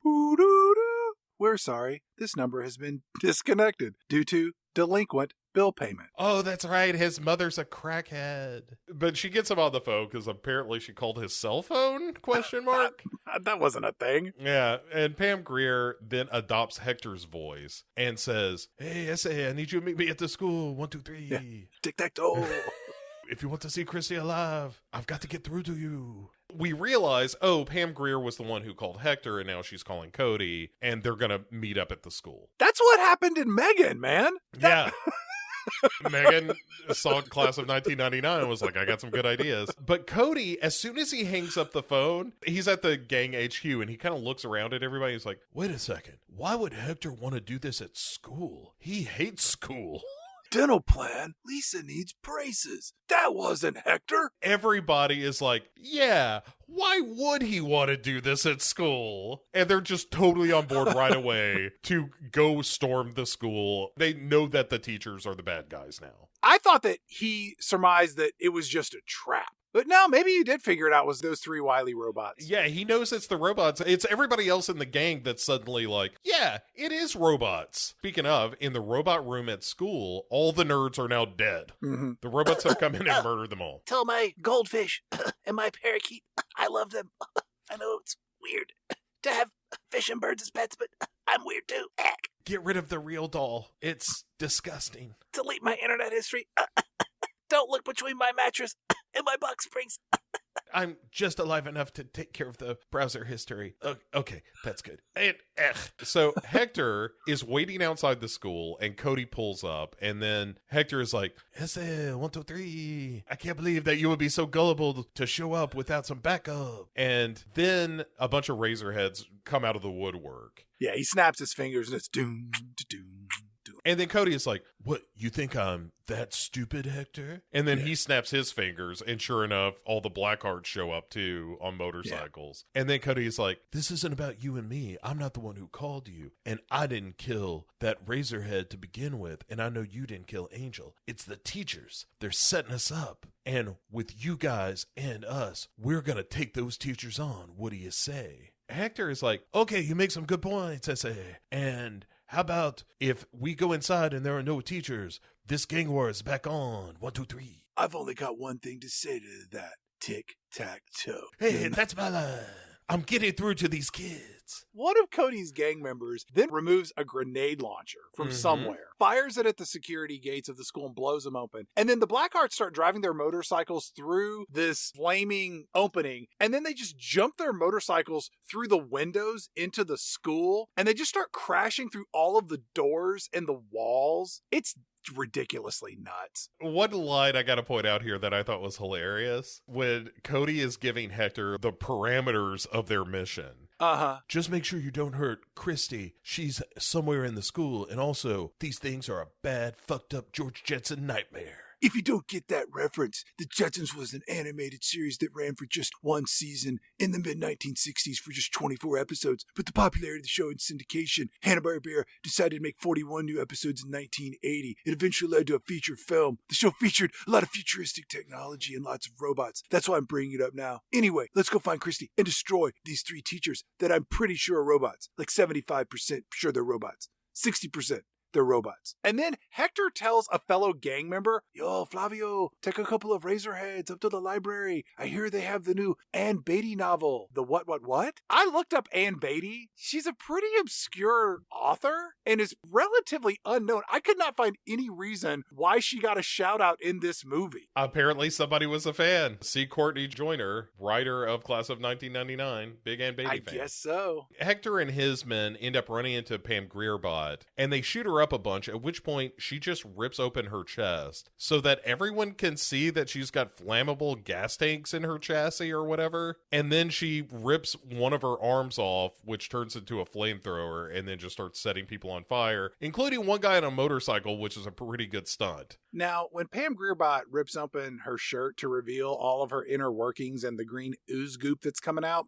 We're sorry. This number has been disconnected due to delinquent bill payment. Oh, that's right. His mother's a crackhead. But she gets him on the phone because apparently she called his cell phone, ? That wasn't a thing. Yeah, and Pam Grier then adopts Hector's voice and says, hey, I need you to meet me at the school. 1, 2, 3. Yeah. Tic-tac-toe. If you want to see Christy alive, I've got to get through to you. We realize, Pam Grier was the one who called Hector, and now she's calling Cody, and they're going to meet up at the school. That's what happened in Megan, man. Yeah. Megan saw Class of 1999 and was like, I got some good ideas. But Cody, as soon as he hangs up the phone, he's at the gang HQ, and he kind of looks around at everybody. He's like, wait a second. Why would Hector want to do this at school? He hates school. Dental plan. Lisa needs braces. That wasn't Hector. Everybody is like, yeah, why would he want to do this at school? And they're just totally on board right away to go storm the school. They know that the teachers are the bad guys now. I thought that he surmised that it was just a trap. But no, maybe you did figure it out was those 3 wily robots. Yeah, he knows it's the robots. It's everybody else in the gang that's suddenly like, yeah, it is robots. Speaking of, in the robot room at school, all the nerds are now dead. Mm-hmm. The robots have come in and murdered them all. Tell my goldfish and my parakeet, I love them. I know it's weird to have fish and birds as pets, but I'm weird too. Get rid of the real doll. It's disgusting. Delete my internet history. Don't look between my mattress and my box springs. I'm just alive enough to take care of the browser history. Okay, that's good. So Hector is waiting outside the school, and Cody pulls up, and then Hector is like, "Ese, 1, 2, 3. I can't believe that you would be so gullible to show up without some backup." And then a bunch of Razorheads come out of the woodwork. Yeah, he snaps his fingers, and it's doom, doom. And then Cody is like, what, you think I'm that stupid, Hector? And then he snaps his fingers, and sure enough, all the Blackhearts show up too on motorcycles. Yeah. And then Cody is like, this isn't about you and me. I'm not the one who called you. And I didn't kill that Razorhead to begin with. And I know you didn't kill Angel. It's the teachers. They're setting us up. And with you guys and us, we're going to take those teachers on. What do you say? Hector is like, okay, you make some good points, I say. And how about if we go inside and there are no teachers? This gang war is back on. 1, 2, 3. I've only got one thing to say to that. Tic-tac-toe. Hey, that's my line. I'm getting through to these kids. One of Cody's gang members then removes a grenade launcher from somewhere, fires it at the security gates of the school and blows them open. And then the Blackhearts start driving their motorcycles through this flaming opening. And then they just jump their motorcycles through the windows into the school. And they just start crashing through all of the doors and the walls. It's ridiculously nuts. One line I gotta point out here that I thought was hilarious, when Cody is giving Hector the parameters of their mission. Just make sure you don't hurt Christy. She's somewhere in the school, and also these things are a bad, fucked up George Jetson nightmare. If you don't get that reference, The Jetsons was an animated series that ran for just 1 season in the mid-1960s for just 24 episodes. But the popularity of the show and syndication, Hanna-Barbera decided to make 41 new episodes in 1980. It eventually led to a feature film. The show featured a lot of futuristic technology and lots of robots. That's why I'm bringing it up now. Anyway, let's go find Christy and destroy these 3 teachers that I'm pretty sure are robots. Like 75% sure they're robots. 60%. They're robots. And then Hector tells a fellow gang member, yo, Flavio, take a couple of Razorheads up to the library. I hear they have the new Ann Beatty novel. The what? I looked up Ann Beatty. She's a pretty obscure author and is relatively unknown. I could not find any reason why she got a shout out in this movie. Apparently somebody was a fan. C. Courtney Joyner, writer of Class of 1999, big Ann Beatty fan. I guess so. Hector and his men end up running into Pam Grierbot, and they shoot her her up a bunch, at which point she just rips open her chest so that everyone can see that she's got flammable gas tanks in her chassis or whatever. And then she rips one of her arms off, which turns into a flamethrower, and then just starts setting people on fire, including one guy on a motorcycle, which is a pretty good stunt. Now, when Pam Greerbot rips open her shirt to reveal all of her inner workings and the green ooze goop that's coming out,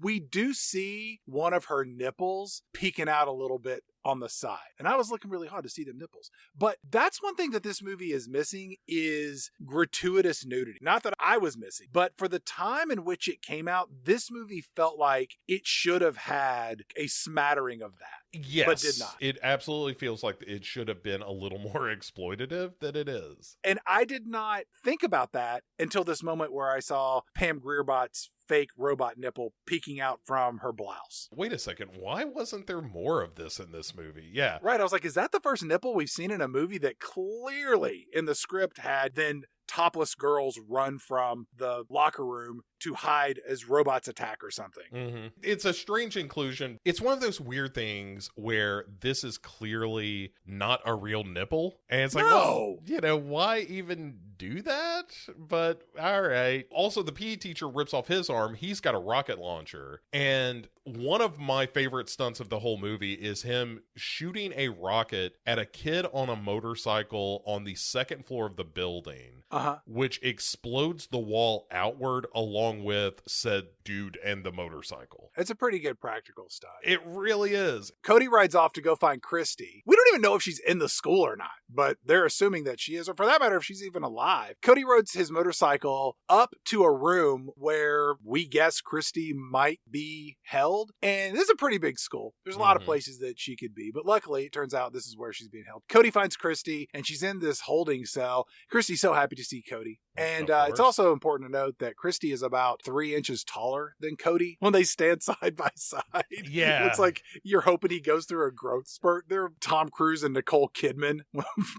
we do see one of her nipples peeking out a little bit on the side. And I was looking really hard to see them nipples. But that's one thing that this movie is missing is gratuitous nudity. Not that I was missing, but for the time in which it came out, this movie felt like it should have had a smattering of that. Yes. But did not. It absolutely feels like it should have been a little more exploitative than it is. And I did not think about that until this moment where I saw Pam Greerbot's fake robot nipple peeking out from her blouse. Wait a second. Why wasn't there more of this in this movie? Yeah. Right. I was like, is that the first nipple we've seen in a movie that clearly in the script had then topless girls run from the locker room to hide as robots attack or something? It's a strange inclusion. It's one of those weird things where this is clearly not a real nipple. And it's like, well, why even do that? But all right. Also, the PE teacher rips off his arm. He's got a rocket launcher. And one of my favorite stunts of the whole movie is him shooting a rocket at a kid on a motorcycle on the second floor of the building, which explodes the wall outward along with said dude and the motorcycle. It's a pretty good practical stunt. It really is. Cody rides off to go find Christy. We don't even know if she's in the school or not, but they're assuming that she is, or for that matter, if she's even alive. Cody rides his motorcycle up to a room where we guess Christy might be held. And this is a pretty big school. There's a lot of places that she could be, but luckily it turns out this is where she's being held. Cody finds Christy and she's in this holding cell. Christy's so happy to see Cody. And it's also important to note that Christy is about 3 inches taller than Cody when they stand side by side. Yeah. It looks like you're hoping he goes through a growth spurt. They're Tom Cruise and Nicole Kidman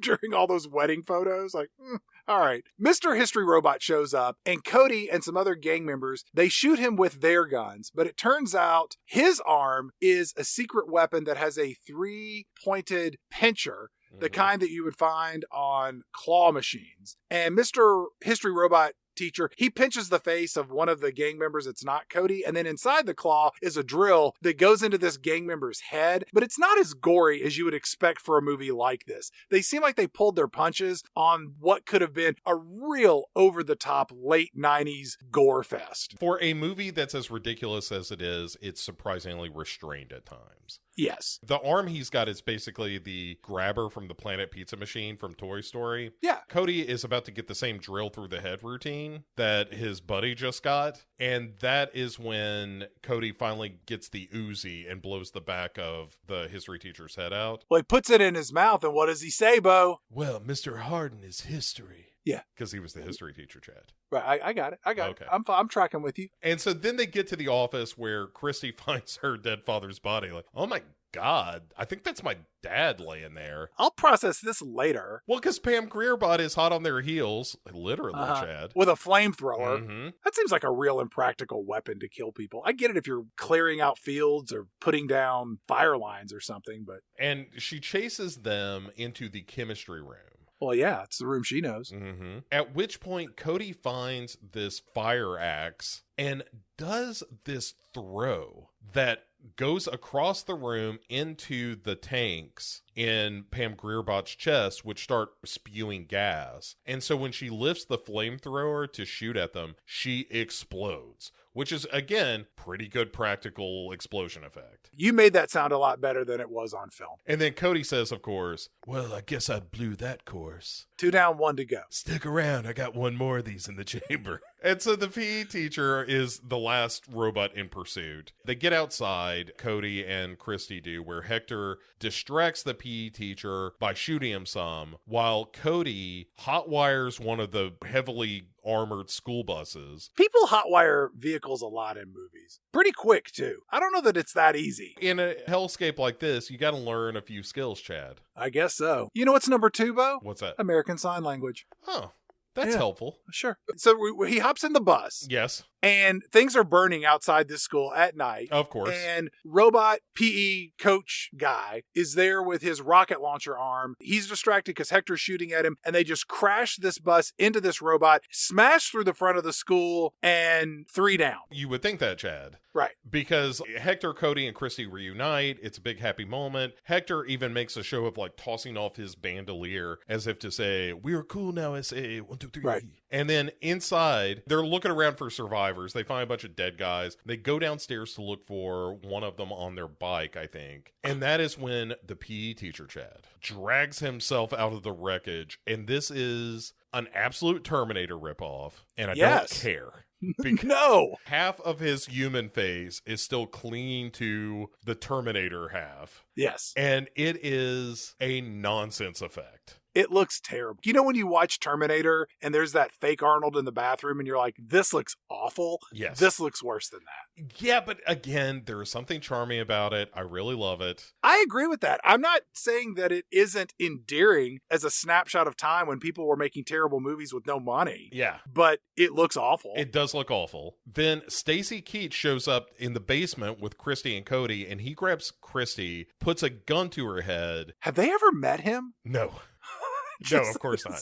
during all those wedding photos. Like, all right. Mr. History Robot shows up and Cody and some other gang members, they shoot him with their guns. But it turns out his arm is a secret weapon that has a 3-pointed pincher. The kind that you would find on claw machines. And Mr. History Robot teacher, he pinches the face of one of the gang members. It's not Cody. And then inside the claw is a drill that goes into this gang member's head. But it's not as gory as you would expect for a movie like this. They seem like they pulled their punches on what could have been a real over-the-top late 90s gore fest. For a movie that's as ridiculous as it is, it's surprisingly restrained at times. Yes. The arm he's got is basically the grabber from the Planet Pizza Machine from Toy Story. Yeah. Cody is about to get the same drill through the head routine that his buddy just got. And that is when Cody finally gets the Uzi and blows the back of the history teacher's head out. Well, he puts it in his mouth, and what does he say, Bo? Well, Mr. Harden is history. Yeah. Because he was the history teacher, Chad. Right, I got it. Okay. I'm tracking with you. And so then they get to the office where Christy finds her dead father's body. Like, oh my God, I think that's my dad laying there. I'll process this later. Well, because Pam Greerbot is hot on their heels, literally, Chad. With a flamethrower. That seems like a real impractical weapon to kill people. I get it if you're clearing out fields or putting down fire lines or something, but... And she chases them into the chemistry room. Well, yeah, it's the room she knows. At which point, Cody finds this fire axe and does this throw that goes across the room into the tanks in Pam Greerbot's chest, which start spewing gas. And so when she lifts the flamethrower to shoot at them, she explodes, which is, again, pretty good practical explosion effect. You made that sound a lot better than it was on film. And then Cody says, of course, well, I guess I blew that course. 2 down, 1 to go. Stick around. I got one more of these in the chamber. And so the PE teacher is the last robot in pursuit. They get outside, Cody and Christy do, where Hector distracts the PE teacher by shooting him some, while Cody hotwires one of the heavily armored school buses. People hotwire vehicles a lot in movies. Pretty quick, too. I don't know that it's that easy. In a hellscape like this, you got to learn a few skills, Chad. I guess so. You know what's number 2, Bo? What's that? American Sign Language. Oh, that's helpful. Sure. So he hops in the bus. Yes. And things are burning outside this school at night. Of course. And robot PE coach guy is there with his rocket launcher arm. He's distracted because Hector's shooting at him, and they just crash this bus into this robot, smash through the front of the school, and 3 down. You would think that, Chad. Right. Because Hector, Cody, and Christy reunite. It's a big happy moment. Hector even makes a show of like tossing off his bandolier as if to say, "We're cool now, SA 1, 2, 3." Right. And then inside, they're looking around for survivors. They find a bunch of dead guys. They go downstairs to look for one of them on their bike, I think. And that is when the PE teacher, Chad, drags himself out of the wreckage. And this is an absolute Terminator ripoff. And I don't care. Because no. half of his human face is still clinging to the Terminator half. Yes. And it is a nonsense effect. It looks terrible. You know when you watch Terminator and there's that fake Arnold in the bathroom and you're like, this looks awful? Yes. This looks worse than that. Yeah, but again, there is something charming about it. I really love it. I agree with that. I'm not saying that it isn't endearing as a snapshot of time when people were making terrible movies with no money. Yeah. But it looks awful. It does look awful. Then Stacy Keaches shows up in the basement with Christy and Cody, and he grabs Christy, puts a gun to her head. Have they ever met him? No. No, of course not.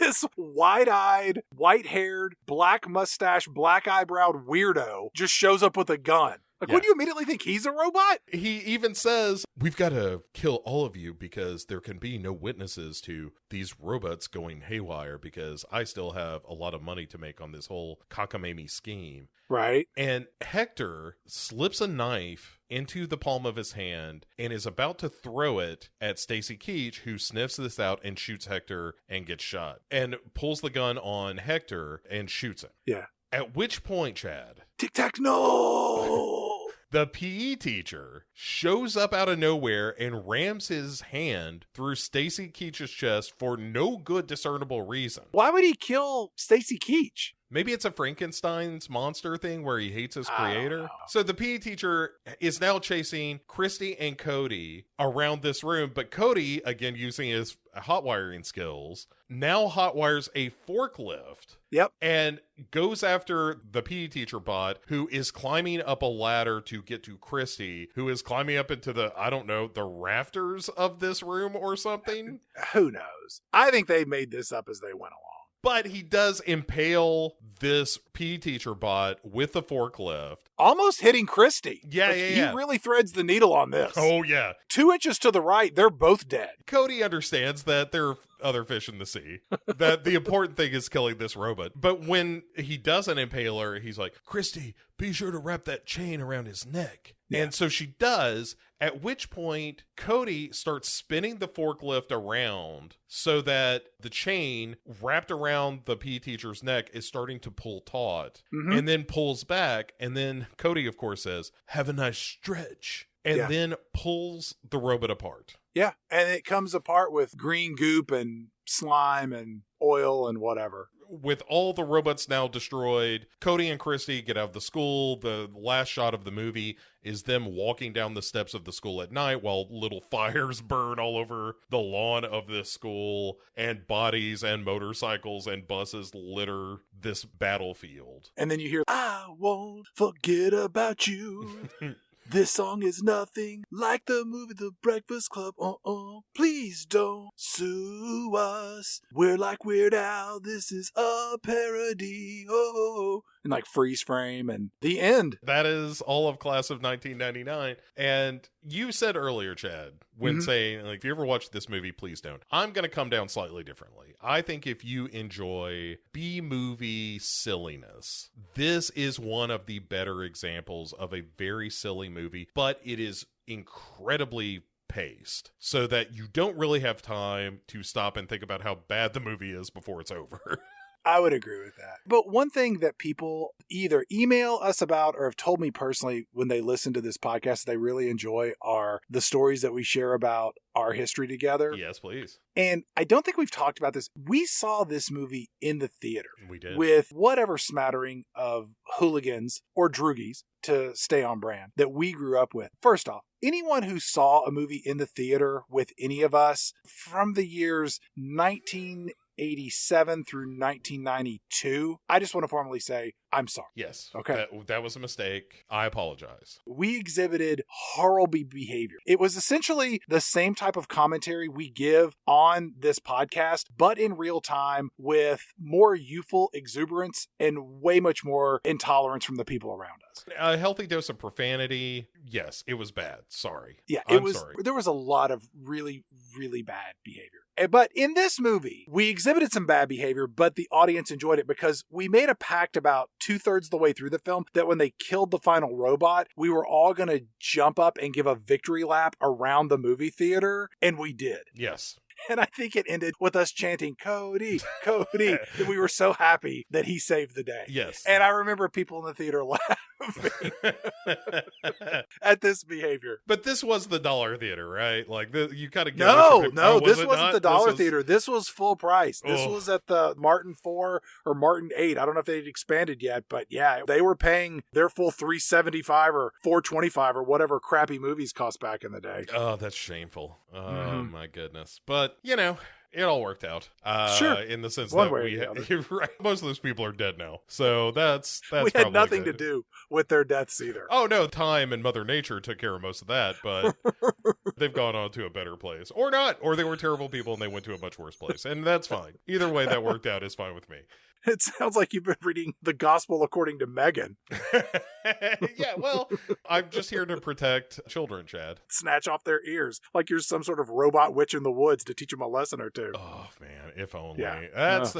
This wide-eyed, white-haired, black mustache, black-eyebrowed weirdo just shows up with a gun. Like, wouldn't you immediately think he's a robot? He even says, "We've got to kill all of you because there can be no witnesses to these robots going haywire because I still have a lot of money to make on this whole cockamamie scheme." Right. And Hector slips a knife into the palm of his hand and is about to throw it at Stacy Keaches, who sniffs this out and shoots Hector and gets shot. And pulls the gun on Hector and shoots him. Yeah. At which point, Chad... Tic-tac, no! The PE teacher shows up out of nowhere and rams his hand through Stacy Keaches' chest for no good discernible reason. Why would he kill Stacy Keaches? Maybe it's a Frankenstein's monster thing where he hates his creator. Oh. So the PE teacher is now chasing Christy and Cody around this room, but Cody, again using his hot wiring skills, now hot wires a forklift. Yep. And goes after the PE teacher bot, who is climbing up a ladder to get to Christy, who is climbing up into the, I don't know, the rafters of this room or something. Who knows? I think they made this up as they went along. But he does impale this PE teacher bot with the forklift. Almost hitting Christy. Yeah. He really threads the needle on this. Oh, yeah. 2 inches to the right, they're both dead. Cody understands that there are other fish in the sea. That the important thing is killing this robot. But when he doesn't impale her, he's like, "Christy, be sure to wrap that chain around his neck." Yeah. And so she does, at which point Cody starts spinning the forklift around so that the chain wrapped around the PE teacher's neck is starting to pull taut, and then pulls back. And then Cody, of course, says, "Have a nice stretch," and then pulls the robot apart. Yeah, and it comes apart with green goop and slime and oil and whatever. With all the robots now destroyed, Cody and Christy get out of the school. The last shot of the movie is them walking down the steps of the school at night while little fires burn all over the lawn of this school, and bodies and motorcycles and buses litter this battlefield. And then you hear, "I won't forget about you." This song is nothing like the movie The Breakfast Club. Please don't sue us. We're like Weird Al. This is a parody. And like freeze frame and the end. That is all of class of 1999. And you said earlier, Chad, when saying, like, if you ever watch this movie, please don't. I'm going to come down slightly differently. I think if you enjoy B-movie silliness, this is one of the better examples of a very silly movie, but it is incredibly paced so that you don't really have time to stop and think about how bad the movie is before it's over. I would agree with that. But one thing that people either email us about or have told me personally when they listen to this podcast they really enjoy are the stories that we share about our history together. Yes, please. And I don't think we've talked about this. We saw this movie in the theater. We did. With whatever smattering of hooligans or droogies, to stay on brand, that we grew up with. First off, anyone who saw a movie in the theater with any of us from the years 1987 through 1992. I just want to formally say, I'm sorry. Yes. Okay. That was a mistake. I apologize. We exhibited horrible behavior. It was essentially the same type of commentary we give on this podcast, but in real time with more youthful exuberance and way much more intolerance from the people around us. A healthy dose of profanity. Yes, it was bad. Sorry. Yeah, Sorry. There was a lot of really, really bad behavior. But in this movie, we exhibited some bad behavior, but the audience enjoyed it because we made a pact about 2/3 of the way through the film that when they killed the final robot, we were all going to jump up and give a victory lap around the movie theater, and we did. Yes. And I think it ended with us chanting, Cody, Cody. And we were so happy that he saved the day. Yes. And I remember people in the theater laughing at this behavior. But this was the dollar theater, right? Like, you kind of No, this wasn't the dollar theater. This was full price. This was at the Martin 4 or Martin 8. I don't know if they'd expanded yet, but yeah, they were paying their full $375 or $425 or whatever crappy movies cost back in the day. Oh, that's shameful. Oh, my goodness. But, it all worked out. Sure. In the sense One that way or the other. right, most of those people are dead now. So that's we had nothing to do with their deaths either. Oh, no, time and Mother Nature took care of most of that, but they've gone on to a better place. Or not. Or they were terrible people and they went to a much worse place. And that's fine. Either way that worked out is fine with me. It sounds like you've been reading the gospel according to Megan. Yeah, well, I'm just here to protect children, Chad. Snatch off their ears like you're some sort of robot witch in the woods to teach them a lesson or two. Oh, man, if only. Yeah. That's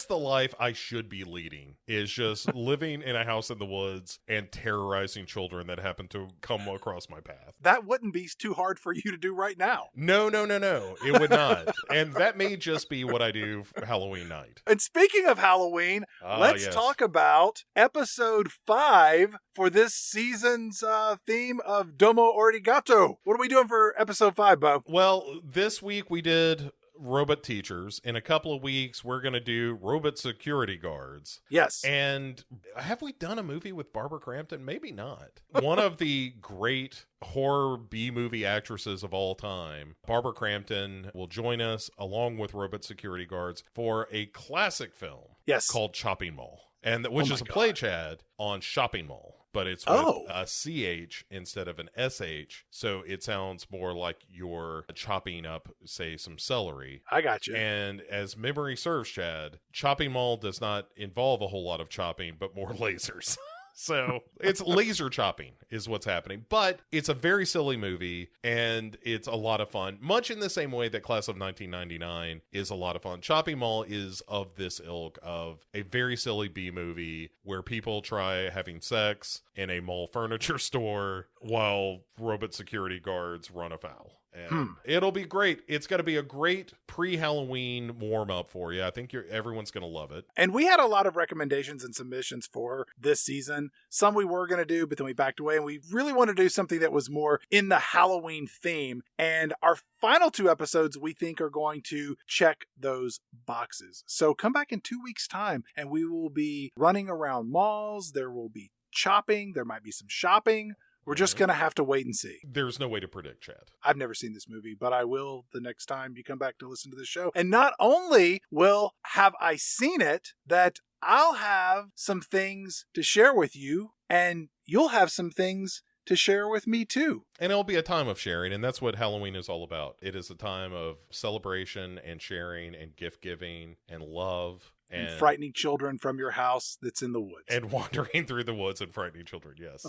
the life I should be leading, is just living in a house in the woods and terrorizing children that happen to come across my path. That wouldn't be too hard for you to do right now. No. It would not. And that may just be what I do for Halloween night. And speaking of Halloween, let's talk about episode 5 for this season's theme of Domo Arigato. What are we doing for episode 5, Bo? Well, this week we did robot teachers. In a couple of weeks, we're going to do robot security guards. Yes. And have we done a movie with Barbara Crampton? Maybe not. One of the great horror B-movie actresses of all time, Barbara Crampton, will join us along with robot security guards for a classic film called Shopping Mall. And which is a play, Chad, on Shopping Mall. But it's with a CH instead of an SH, so it sounds more like you're chopping up, say, some celery. I got you. And as memory serves, Chad, Chopping Mall does not involve a whole lot of chopping, but more lasers. So it's laser chopping is what's happening. But it's a very silly movie, and it's a lot of fun. Much in the same way that Class of 1999 is a lot of fun. Chopping Mall is of this ilk of a very silly B-movie where people try having sex in a mall furniture store while robot security guards run afoul. And it'll be great. It's going to be a great pre-Halloween warm-up for you. I think everyone's going to love it. And we had a lot of recommendations and submissions for this season. Some we were going to do, but then we backed away. And we really want to do something that was more in the Halloween theme. And our final 2 episodes, we think, are going to check those boxes. So come back in 2 weeks' time, and we will be running around malls. There will be chopping. There might be some shopping. We're just going to have to wait and see. There's no way to predict, Chad. I've never seen this movie, but I will the next time you come back to listen to the show. And not only will have I seen it, that I'll have some things to share with you, and you'll have some things to share with me too. And it'll be a time of sharing, and that's what Halloween is all about. It is a time of celebration and sharing and gift giving and love. And frightening children from your house that's in the woods. And wandering through the woods and frightening children, yes.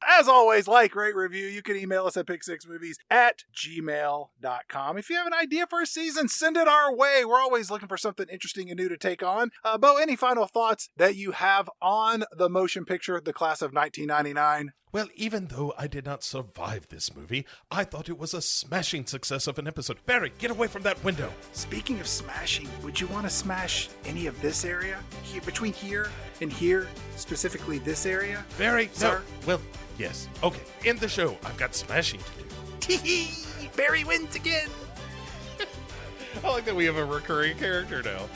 As always, like, rate, review. You can email us at pick6movies@gmail.com. If you have an idea for a season, send it our way. We're always looking for something interesting and new to take on. Bo, any final thoughts that you have on the motion picture, The Class of 1999? Well, even though I did not survive this movie, I thought it was a smashing success of an episode. Barry, get away from that window. Speaking of smashing, would you want to smash any of this area? Between here and here, specifically this area? Barry, sir? No. Well, yes. Okay, end the show. I've got smashing to do. Barry wins again. I like that we have a recurring character now.